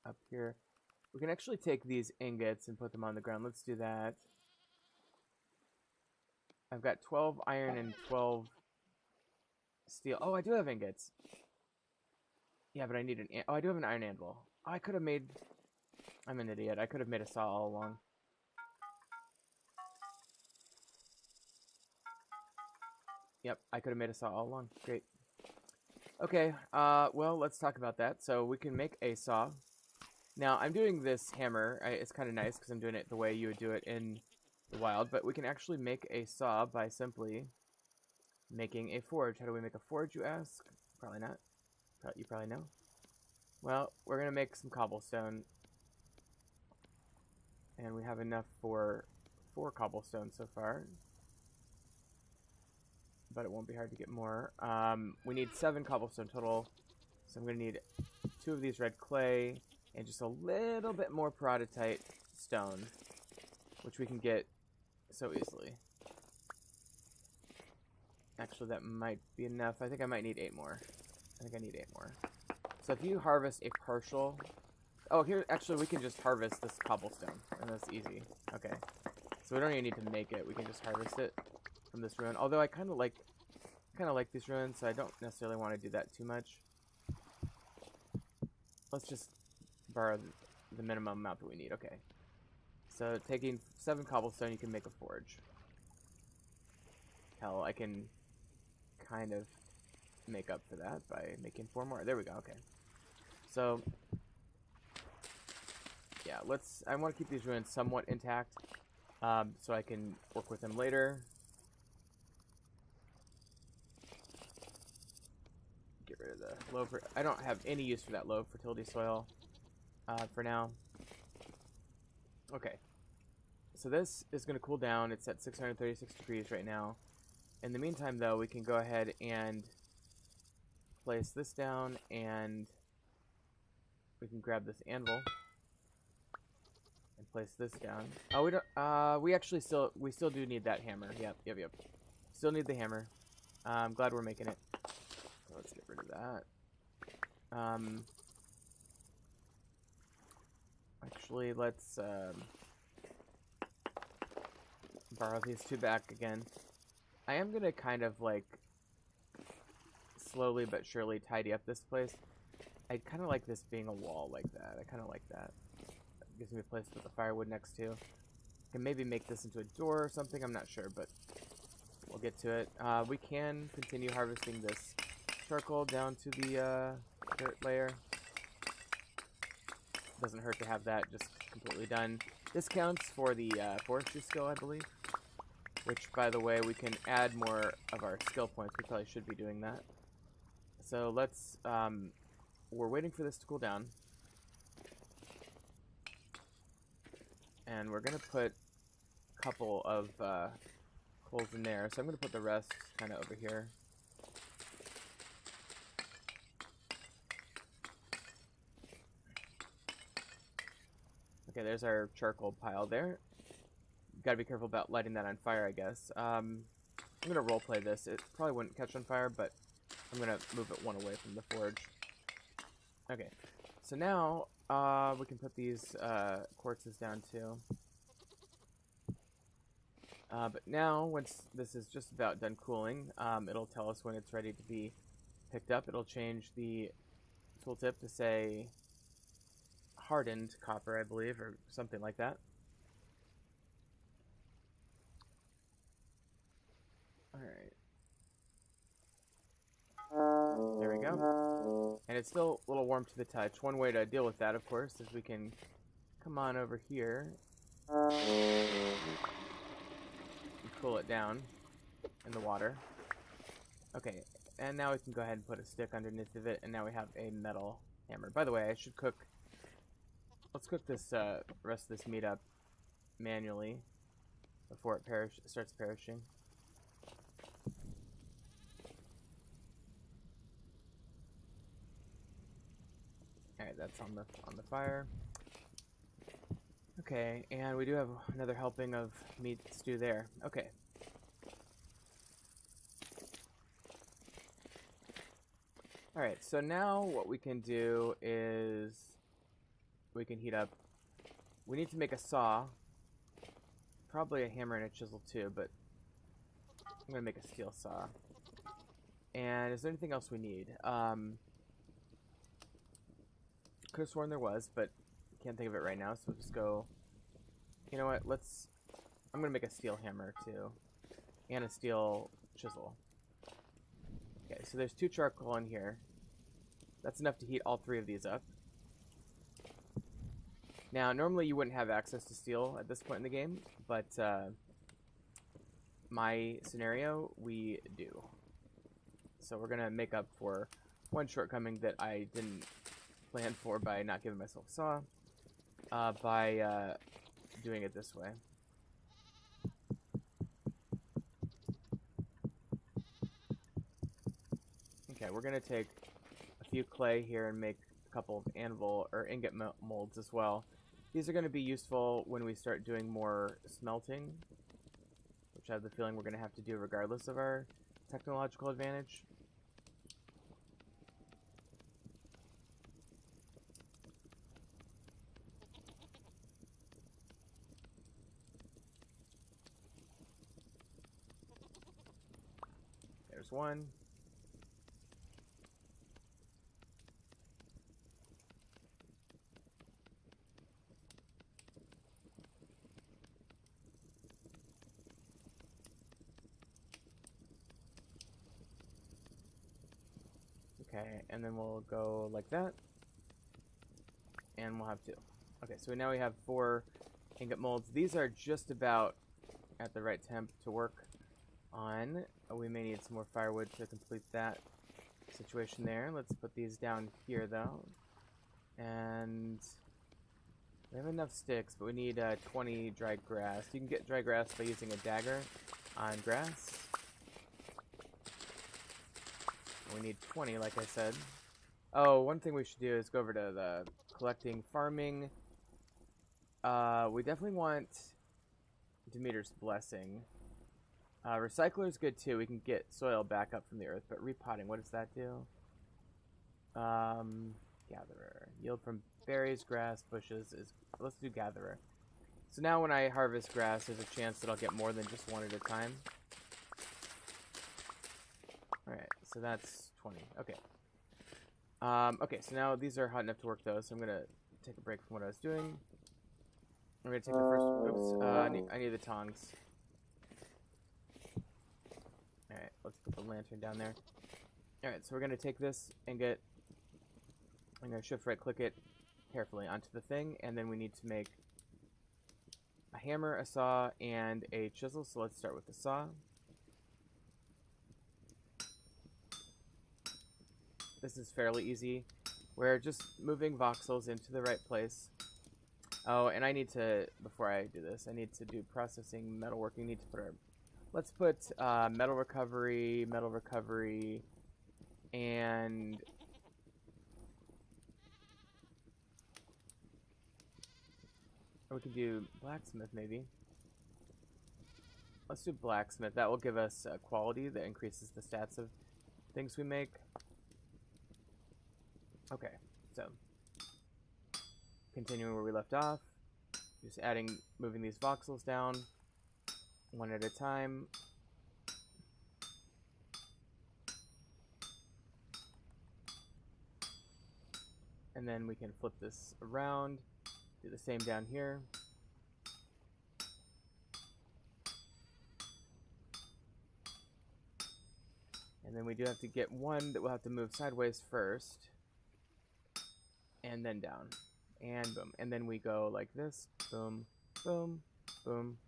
up here. We can actually take these ingots and put them on the ground. Let's do that. I've got 12 iron and 12 steel. Oh, I do have ingots. Yeah, but I need an... Oh, I do have an iron anvil. Oh, I could have made... I'm an idiot. I could have made a saw all along. Yep, I could have made a saw all along. Great. Okay, well, let's talk about that. So we can make a saw. Now, I'm doing this hammer. It's kind of nice because I'm doing it the way you would do it in the wild. But we can actually make a saw by simply making a forge. How do we make a forge, you ask? Probably not. You probably know. Well, we're going to make some cobblestone. And we have enough for 4 cobblestone so far. But it won't be hard to get more. We need 7 cobblestone total. So I'm going to need 2 of these red clay and just a little bit more peridotite stone, which we can get so easily. Actually, that might be enough. I think I might need 8 more. I think I need 8 more. So if you harvest a partial... Oh, here, actually, we can just harvest this cobblestone, and that's easy. Okay. So we don't even need to make it. We can just harvest it from this ruin. Although I kind of like these ruins, so I don't necessarily want to do that too much. Let's just borrow the minimum amount that we need. Okay. So taking 7 cobblestone, you can make a forge. Hell, I can kind of make up for that by making 4 more. There we go. Okay. So yeah, I want to keep these ruins somewhat intact, so I can work with them later. Get rid of the low. I don't have any use for that low fertility soil for now. Okay. So this is going to cool down. It's at 636 degrees right now. In the meantime, though, we can go ahead and place this down, and we can grab this anvil and place this down. Oh, we don't. We still do need that hammer. Yep. Still need the hammer. I'm glad we're making it. So let's get rid of that. Actually, let's borrow these 2 back again. I am gonna kind of like slowly but surely tidy up this place. I kind of like this being a wall like that. I kind of like that. It gives me a place to put the firewood next to. I can maybe make this into a door or something. I'm not sure, but we'll get to it. We can continue harvesting this charcoal down to the dirt layer. Doesn't hurt to have that just completely done. This counts for the forestry skill, I believe. Which, by the way, we can add more of our skill points. We probably should be doing that. So let's, we're waiting for this to cool down. And we're going to put a couple of coals in there. So I'm going to put the rest kind of over here. Okay, there's our charcoal pile there. Gotta be careful about lighting that on fire, I guess. I'm gonna roleplay this. It probably wouldn't catch on fire, but I'm gonna move it 1 away from the forge. Okay, so now we can put these quartzes down too. But now, once this is just about done cooling, it'll tell us when it's ready to be picked up. It'll change the tooltip to say hardened copper, I believe, or something like that. Alright. There we go. And it's still a little warm to the touch. One way to deal with that, of course, is we can come on over here and cool it down in the water. Okay, and now we can go ahead and put a stick underneath of it, and now we have a metal hammer. By the way, I should cook... Let's cook this rest of this meat up manually before it starts perishing. that's on the fire. Okay, and we do have another helping of meat stew there. Okay. Alright, so now what we can do is we can heat up. We need to make a saw. Probably a hammer and a chisel too, but I'm gonna make a steel saw. And is there anything else we need? Could have sworn there was, but can't think of it right now, so we'll just go... You know what, I'm gonna make a steel hammer too. And a steel chisel. Okay, so there's 2 charcoal in here. That's enough to heat all 3 of these up. Now, normally you wouldn't have access to steel at this point in the game, but my scenario, we do. So we're gonna make up for one shortcoming that I didn't plan for by not giving myself a saw, by doing it this way. Okay, we're gonna take a few clay here and make a couple of anvil or ingot molds as well. These are going to be useful when we start doing more smelting, which I have the feeling we're going to have to do regardless of our technological advantage. There's one. Okay, and then we'll go like that. And we'll have 2. Okay, so now we have 4 ingot molds. These are just about at the right temp to work on. We may need some more firewood to complete that situation there. Let's put these down here, though. And we have enough sticks, but we need 20 dry grass. You can get dry grass by using a dagger on grass. We need 20, like I said. Oh, one thing we should do is go over to the collecting farming. We definitely want Demeter's Blessing. Recycler is good too. We can get soil back up from the earth, but repotting, what does that do? Gatherer. Yield from berries, grass, bushes is... Let's do Gatherer. So now when I harvest grass, there's a chance that I'll get more than just one at a time. Alright, so that's 20. Okay. Okay, so now these are hot enough to work though, so I'm gonna take a break from what I was doing. I'm gonna take the first... Oops, I need the tongs. Alright, let's put the lantern down there. Alright, so we're gonna take this and get... I'm gonna shift right click it carefully onto the thing, and then we need to make a hammer, a saw, and a chisel, so let's start with the saw. This is fairly easy. We're just moving voxels into the right place. Oh, and I need to, before I do this, I need to do processing, metalworking. Need to put our, let's put metal recovery, and or we could do blacksmith maybe. Let's do blacksmith. That will give us quality that increases the stats of things we make. Okay, so continuing where we left off, just moving these voxels down one at a time. And then we can flip this around, do the same down here. And then we do have to get one that we'll have to move sideways first. And then down. And boom. And then we go like this. Boom, boom, boom.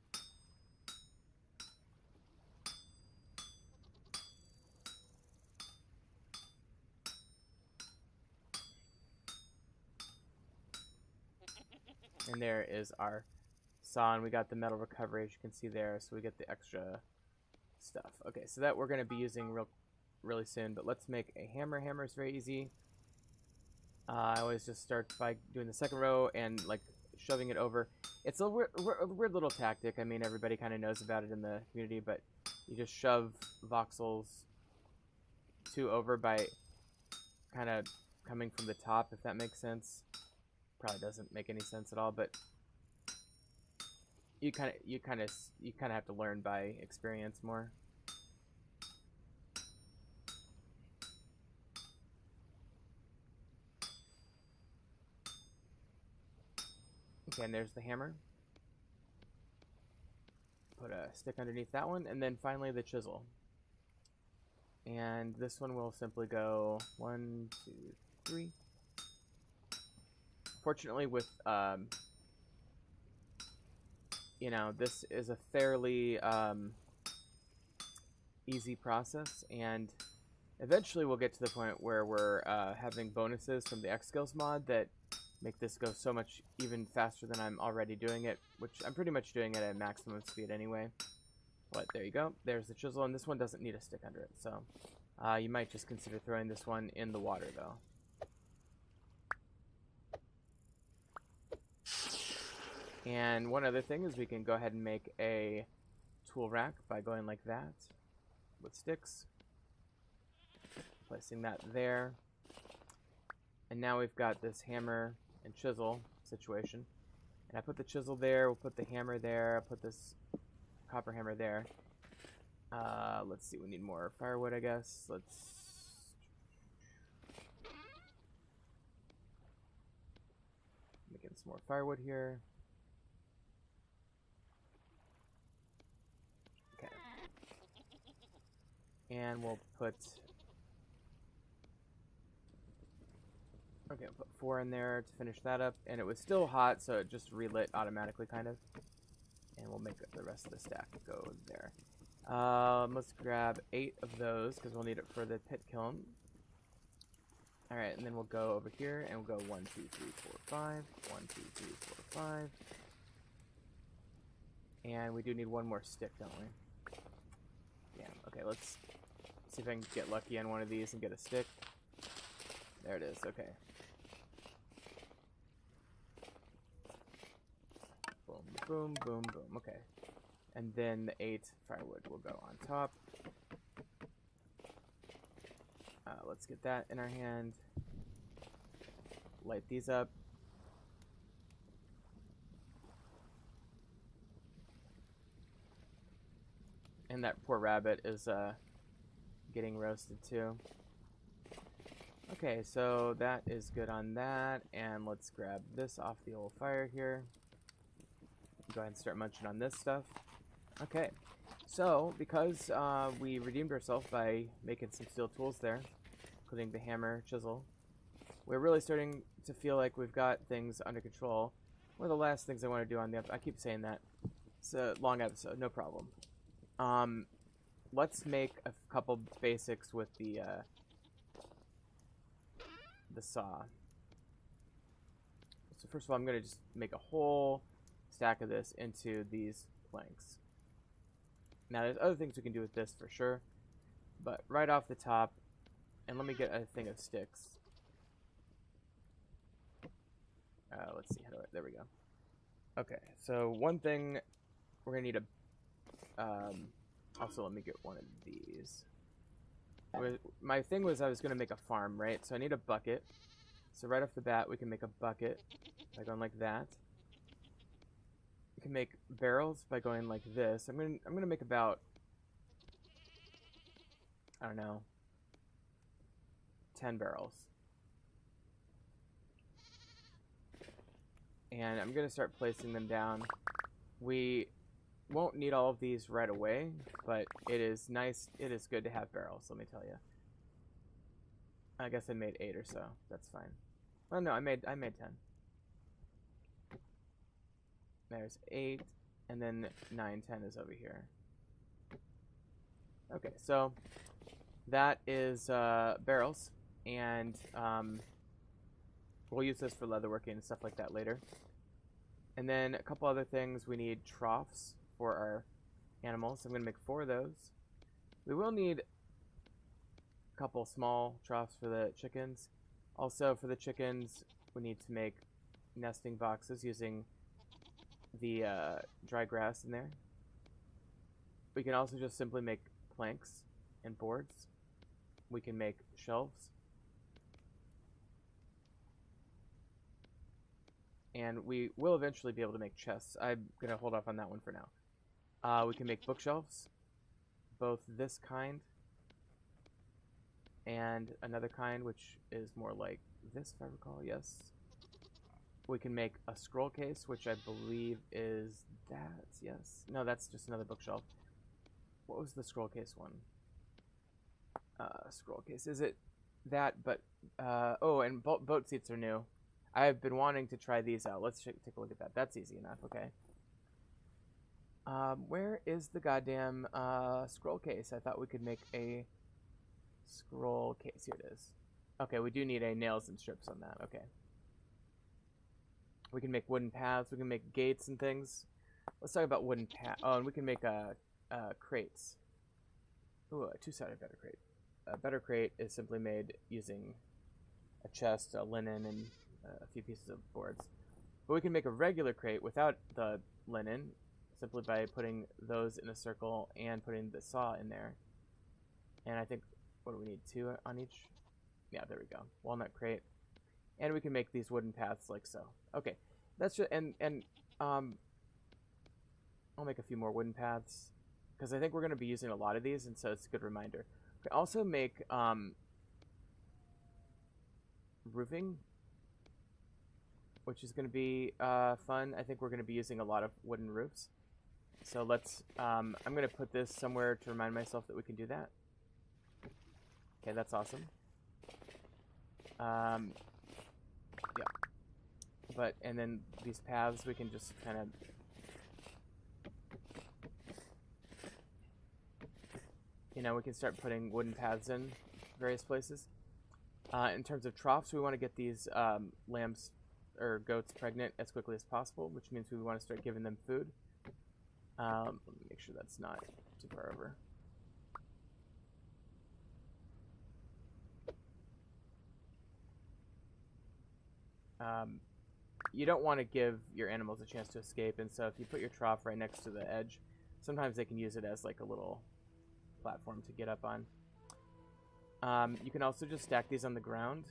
And there is our saw, and we got the metal recovery, as you can see there, so we get the extra stuff. Okay, so that we're going to be using really soon, but let's make a hammer. Hammer is very easy. I always just start by doing the second row and like shoving it over. It's a weird little tactic. I mean, everybody kind of knows about it in the community, but you just shove voxels 2 over by kind of coming from the top, if that makes sense. Probably doesn't make any sense at all, but you kind of have to learn by experience more. Okay, and there's the hammer. Put a stick underneath that one, and then finally the chisel. And this one will simply go 1, 2, 3. Fortunately, with you know, this is a fairly easy process, and eventually we'll get to the point where we're having bonuses from the X Skills mod that make this go so much even faster than I'm already doing it, which I'm pretty much doing it at maximum speed anyway. But there you go. There's the chisel, and this one doesn't need a stick under it, so you might just consider throwing this one in the water, though. And one other thing is we can go ahead and make a tool rack by going like that with sticks. Placing that there. And now we've got this hammer and chisel situation. And I put the chisel there, we'll put the hammer there, I'll put this copper hammer there. Let's see, we need more firewood, I guess. Let's... Making some more firewood here. Okay. And we'll put... Okay, we'll put 4 in there to finish that up. And it was still hot, so it just relit automatically, kind of. And we'll make the rest of the stack go there. Let's grab 8 of those, because we'll need it for the pit kiln. Alright, and then we'll go over here, and we'll go 1, 2, 3, 4, 5. 1, 2, 3, 4, 5. And we do need one more stick, don't we? Yeah, okay, let's see if I can get lucky on one of these and get a stick. There it is, okay. Boom, boom, boom, boom, okay. And then the 8 firewood will go on top. Let's get that in our hand. Light these up. And that poor rabbit is getting roasted too. Okay, so that is good on that. And let's grab this off the old fire here. Go ahead and start munching on this stuff. Okay, so because we redeemed ourselves by making some steel tools there, including the hammer, chisel, we're really starting to feel like we've got things under control. One of the last things I want to do on the I keep saying that. It's a long episode, no problem. Let's make a couple basics with the saw. So first of all, I'm going to just make a whole stack of this into these planks. Now, there's other things we can do with this for sure, but right off the top, and let me get a thing of sticks. Let's see, how do I, there we go. Okay, so one thing, we're gonna need a, also let me get one of these. My thing was I was gonna make a farm, right? So I need a bucket. So right off the bat, we can make a bucket by going like that. We can make barrels by going like this. I'm gonna make about, I don't know, 10 barrels. And I'm gonna start placing them down. We won't need all of these right away, but it is nice, it is good to have barrels, let me tell you. I guess I made 8 or so. That's fine. Oh no, I made 10. There's 8, and then 9, 10 is over here. Okay, so that is barrels, and we'll use this for leatherworking and stuff like that later. And then a couple other things, we need troughs for our animals. I'm going to make 4 of those. We will need a couple small troughs for the chickens. Also, for the chickens, we need to make nesting boxes using the dry grass in there. We can also just simply make planks and boards. We can make shelves. And we will eventually be able to make chests. I'm going to hold off on that one for now. We can make bookshelves, both this kind and another kind, which is more like this, if I recall, yes. We can make a scroll case, which I believe is that, yes. No, that's just another bookshelf. What was the scroll case one? Scroll case, is it that, but, oh, and boat seats are new. I've been wanting to try these out. Let's take a look at that. That's easy enough, okay. Where is the goddamn scroll case? I thought we could make a scroll case. Here it is. Okay, we do need a nails and strips on that. Okay. We can make wooden paths. We can make gates and things. Let's talk about wooden paths. Oh, and we can make crates. Ooh, a two-sided better crate. A better crate is simply made using a chest, a linen, and a few pieces of boards. But we can make a regular crate without the linen, simply by putting those in a circle and putting the saw in there. And I think, what do we need, 2 on each? Yeah, there we go. Walnut crate. And we can make these wooden paths like so. Okay, that's just, and I'll make a few more wooden paths, because I think we're going to be using a lot of these, and so it's a good reminder. We can also make roofing, which is going to be fun. I think we're going to be using a lot of wooden roofs. So let's, I'm going to put this somewhere to remind myself that we can do that. Okay, that's awesome. Yeah. But, and then these paths, we can just kind of, you know, we can start putting wooden paths in various places. In terms of troughs, we want to get these lambs or goats pregnant as quickly as possible, which means we want to start giving them food. Let me make sure that's not too far over. You don't want to give your animals a chance to escape, and so if you put your trough right next to the edge, sometimes they can use it as like a little platform to get up on. You can also just stack these on the ground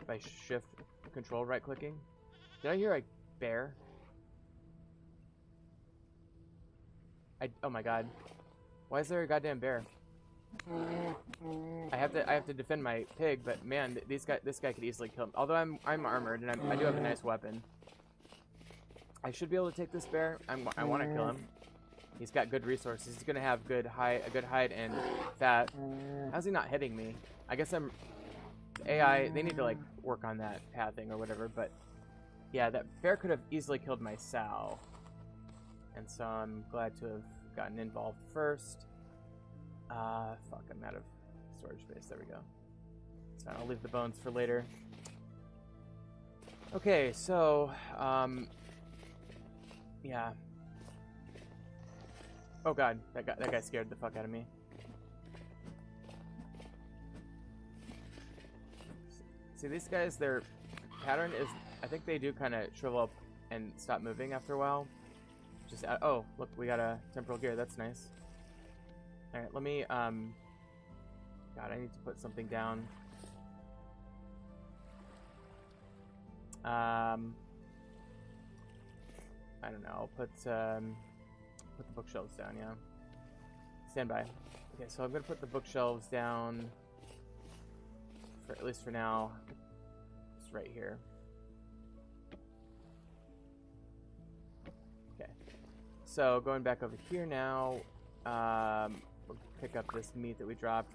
by shift control right clicking. Did I hear a bear? Oh my god. Why is there a goddamn bear? I have to defend my pig, but man, this guy could easily kill him. Although I'm armored and I do have a nice weapon. I should be able to take this bear. I want to kill him. He's got good resources. He's gonna have a good hide and fat. How's he not hitting me? I guess I'm AI. They need to like work on that pathing or whatever. But yeah, that bear could have easily killed my sow, and so I'm glad to have gotten involved first. Fuck, I'm out of storage space. There we go. It's fine. I'll leave the bones for later. Okay, so yeah. Oh god, that guy scared the fuck out of me. See, these guys, their pattern is, I think they do kind of shrivel up and stop moving after a while. Just, oh, look, we got a temporal gear. That's nice. All right, let me, God, I need to put something down. I don't know. I'll put the bookshelves down, yeah. Stand by. Okay, so I'm gonna put the bookshelves down for, at least for now. It's right here. Okay. So going back over here now, we'll pick up this meat that we dropped.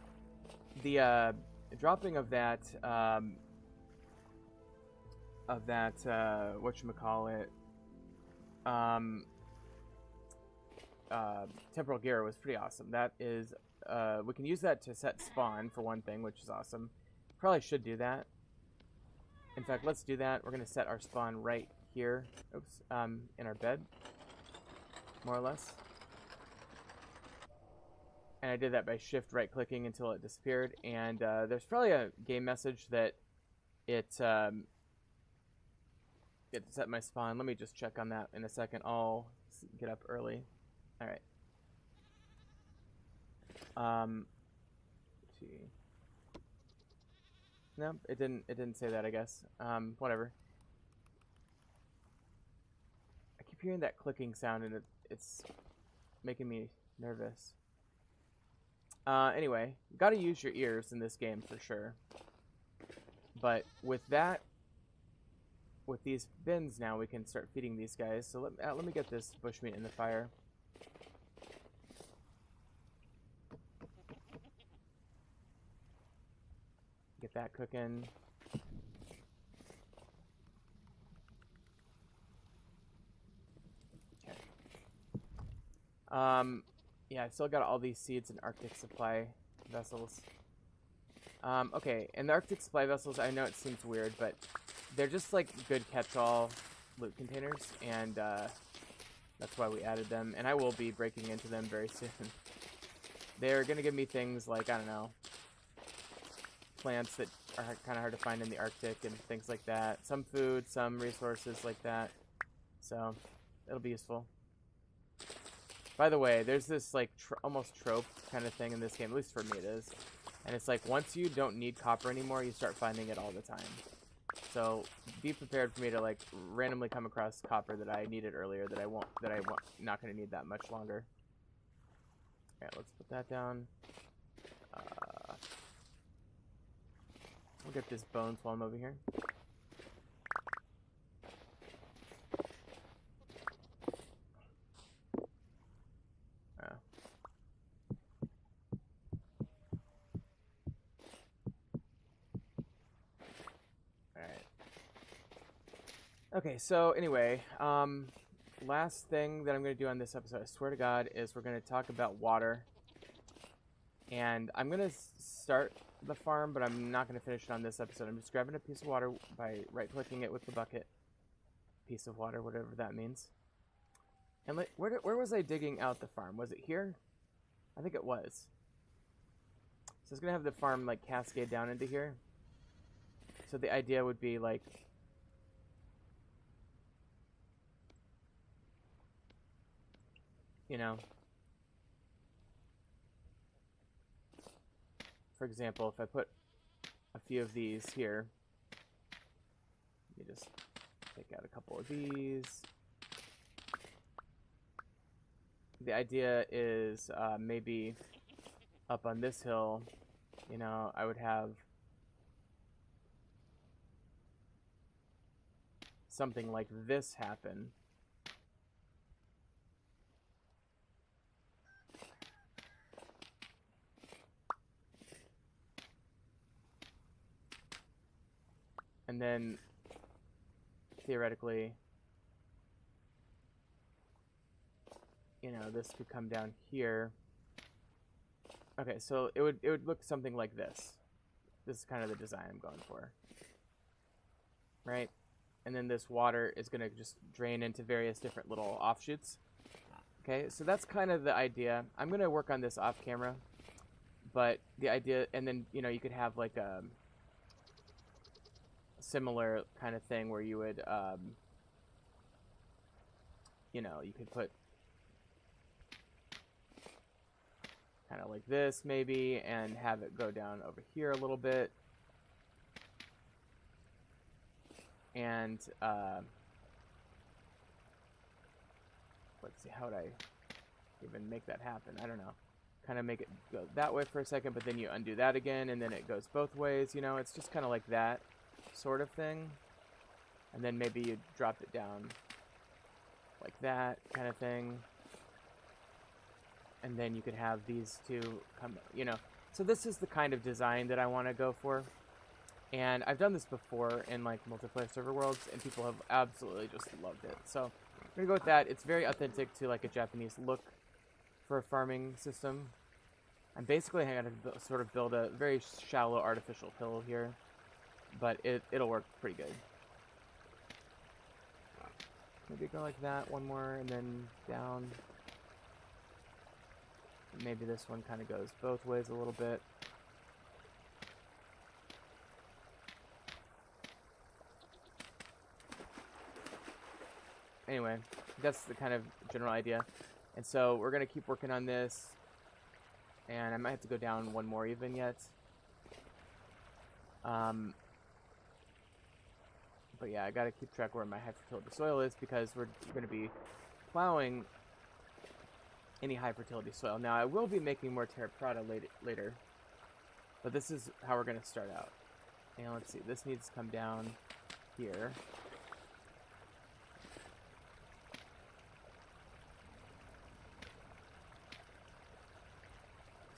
The dropping of that whatchamacallit, temporal gear was pretty awesome. That is, we can use that to set spawn for one thing, which is awesome. Probably should do that. In fact, let's do that. We're gonna set our spawn right here. Oops, in our bed, more or less. And I did that by shift right clicking until it disappeared. And there's probably a game message that it set my spawn. Let me just check on that in a second. I'll get up early. All right. Let's see. No, it didn't say that, I guess. Whatever. I keep hearing that clicking sound and it's making me nervous. Anyway, you gotta use your ears in this game for sure. But with that, with these bins now, we can start feeding these guys. So let me get this bushmeat in the fire. Get that cooking. Okay. Yeah, I still got all these seeds in Arctic supply vessels. Okay, and the Arctic supply vessels, I know it seems weird, but they're just like good catch-all loot containers, and that's why we added them. And I will be breaking into them very soon. They're gonna give me things like, I don't know, plants that are kind of hard to find in the Arctic and things like that. Some food, some resources like that. So it'll be useful. By the way, there's this like almost trope kind of thing in this game, at least for me it is. And it's like once you don't need copper anymore, you start finding it all the time. So be prepared for me to like randomly come across copper that I needed earlier that I'm not going to need that much longer. Alright, let's put that down. We'll get this bones while I'm over here. Okay, so anyway, last thing that I'm going to do on this episode, I swear to God, is we're going to talk about water. And I'm going to start the farm, but I'm not going to finish it on this episode. I'm just grabbing a piece of water by right-clicking it with the bucket. Piece of water, whatever that means. And where was I digging out the farm? Was it here? I think it was. So it's going to have the farm, like, cascade down into here. So the idea would be, like, you know, for example, if I put a few of these here, let me just take out a couple of these. The idea is maybe up on this hill, you know, I would have something like this happen. And then, theoretically, you know, this could come down here. Okay, so it would look something like this. This is kind of the design I'm going for. Right? And then this water is going to just drain into various different little offshoots. Okay, so that's kind of the idea. I'm going to work on this off camera. But the idea, and then, you know, you could have like a similar kind of thing where you would, you know, you could put kind of like this maybe and have it go down over here a little bit. And let's see, how would I even make that happen? I don't know. Kind of make it go that way for a second, but then you undo that again, and then it goes both ways, you know? It's just kind of like that sort of thing. And then maybe you drop it down like that kind of thing. And then you could have these two come, you know. So this is the kind of design that I want to go for. And I've done this before in like multiplayer server worlds, and people have absolutely just loved it. So I'm gonna go with that. It's very authentic to like a Japanese look for a farming system. I'm basically going to sort of build a very shallow artificial hill here, but it'll work pretty good. Maybe go like that, one more, and then down. Maybe this one kind of goes both ways a little bit. Anyway, that's the kind of general idea. And so we're going to keep working on this. And I might have to go down one more even yet. But yeah, I got to keep track where my high fertility soil is because we're going to be plowing any high fertility soil. Now, I will be making more terra preta later. But this is how we're going to start out. And let's see, this needs to come down here.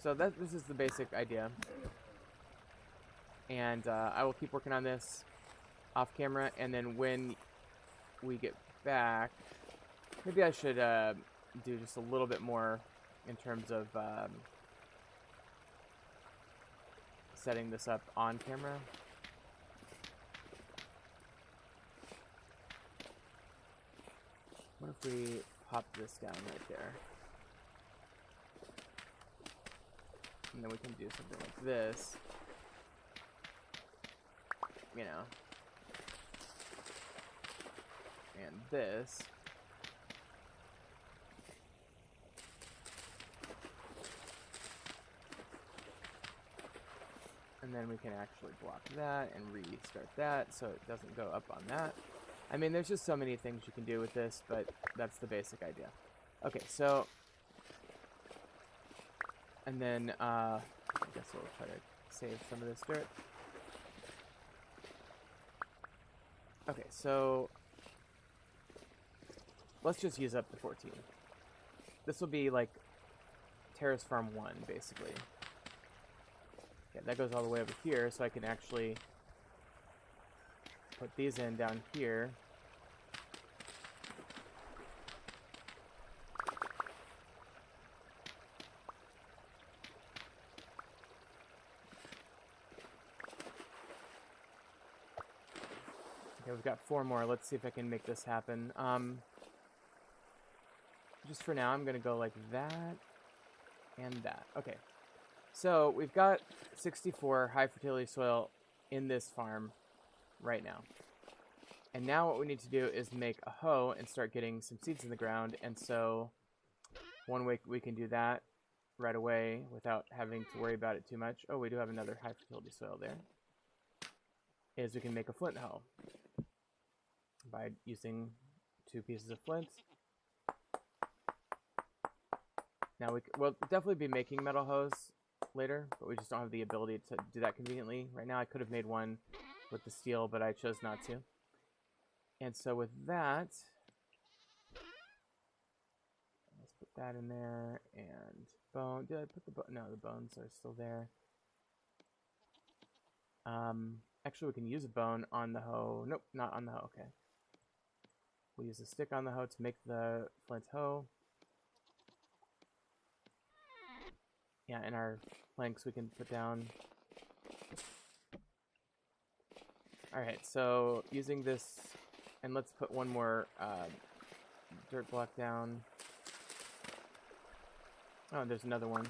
So this is the basic idea. And I will keep working on this off camera, and then when we get back, maybe I should do just a little bit more in terms of setting this up on camera. What if we pop this down right there? And then we can do something like this. You know. And this. And then we can actually block that and restart that so it doesn't go up on that. I mean, there's just so many things you can do with this, but that's the basic idea. Okay, so... And then, I guess we'll try to save some of this dirt. Okay, so... Let's just use up the 14. This will be like Terrace Farm 1, basically. Yeah, that goes all the way over here, so I can actually put these in down here. Okay, we've got 4 more. Let's see if I can make this happen. Just for now, I'm going to go like that and that. Okay. So we've got 64 high fertility soil in this farm right now. And now what we need to do is make a hoe and start getting some seeds in the ground. And so one way we can do that right away without having to worry about it too much. Oh, we do have another high fertility soil there. Is we can make a flint hoe by using 2 pieces of flint. Now we'll definitely be making metal hoes later, but we just don't have the ability to do that conveniently. Right now I could have made one with the steel, but I chose not to. And so with that, let's put that in there, and bone. Did I put the bone? No, the bones are still there. Actually we can use a bone on the hoe. Nope, not on the hoe, okay. We'll use a stick on the hoe to make the flint hoe. Yeah, and our planks we can put down. Alright, so using this, and let's put one more dirt block down. Oh, there's another one.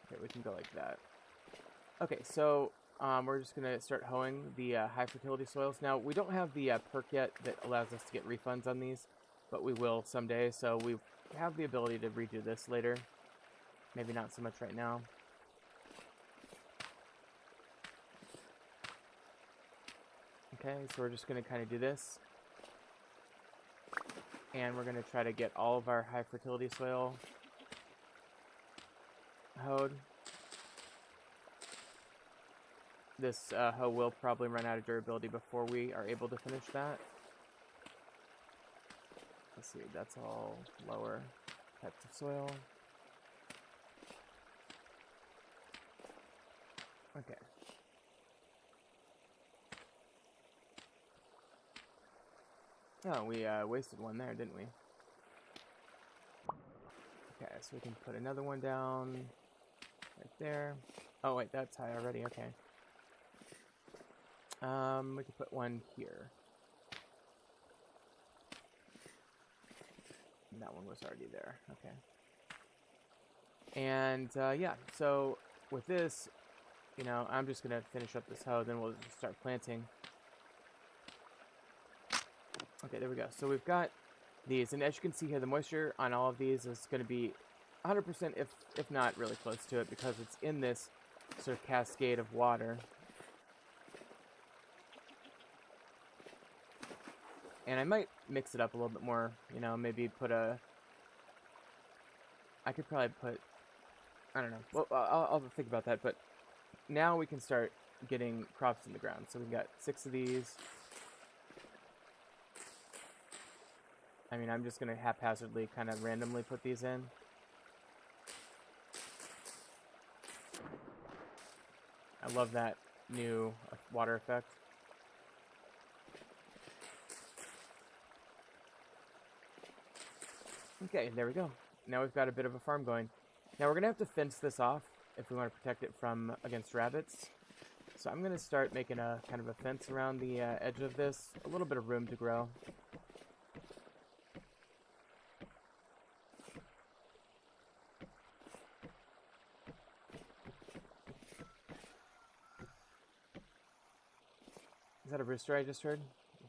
Okay, we can go like that. Okay, so we're just going to start hoeing the high fertility soils. Now, we don't have the perk yet that allows us to get refunds on these, but we will someday, so we have the ability to redo this later. Maybe not so much right now. Okay, so we're just going to kind of do this. And we're going to try to get all of our high fertility soil hoed. This hoe will probably run out of durability before we are able to finish that. Let's see, that's all lower types of soil. Okay. Oh, we wasted one there, didn't we? Okay, so we can put another one down right there. Oh wait, that's high already, okay. We could put one here. That one was already there. Okay. And yeah, so with this, you know, I'm just gonna finish up this hoe, then we'll just start planting. Okay, there we go. So we've got these, and as you can see here, the moisture on all of these is going to be 100%, if not really close to it, because it's in this sort of cascade of water. And I might mix it up a little bit more, you know, maybe put a... I could probably put... I don't know. Well, I'll think about that, but now we can start getting crops in the ground. So we've got 6 of these. I mean, I'm just going to haphazardly kind of randomly put these in. I love that new water effect. Okay, there we go. Now we've got a bit of a farm going. Now we're going to have to fence this off if we want to protect it from against rabbits. So I'm going to start making a kind of a fence around the edge of this. A little bit of room to grow. Is that a rooster I just heard?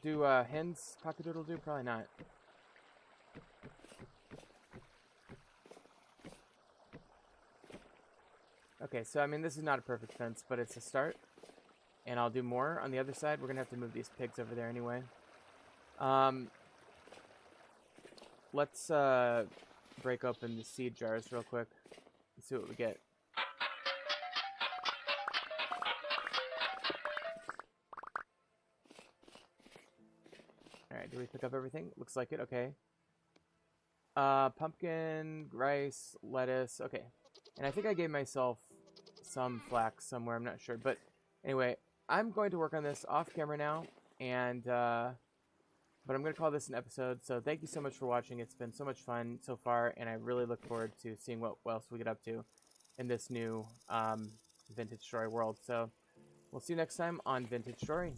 Do hens cock-a-doodle-doo? Probably not. Okay, so I mean, this is not a perfect fence, but it's a start. And I'll do more on the other side. We're going to have to move these pigs over there anyway. Let's break open the seed jars real quick and see what we get. Alright, do we pick up everything? Looks like it, okay. Pumpkin, rice, lettuce, okay. And I think I gave myself some flax somewhere, I'm not sure. But anyway, I'm going to work on this off camera now, and but I'm going to call this an episode. So thank you so much for watching. It's been so much fun so far, and I really look forward to seeing what else we get up to in this new Vintage Story world. So we'll see you next time on Vintage Story.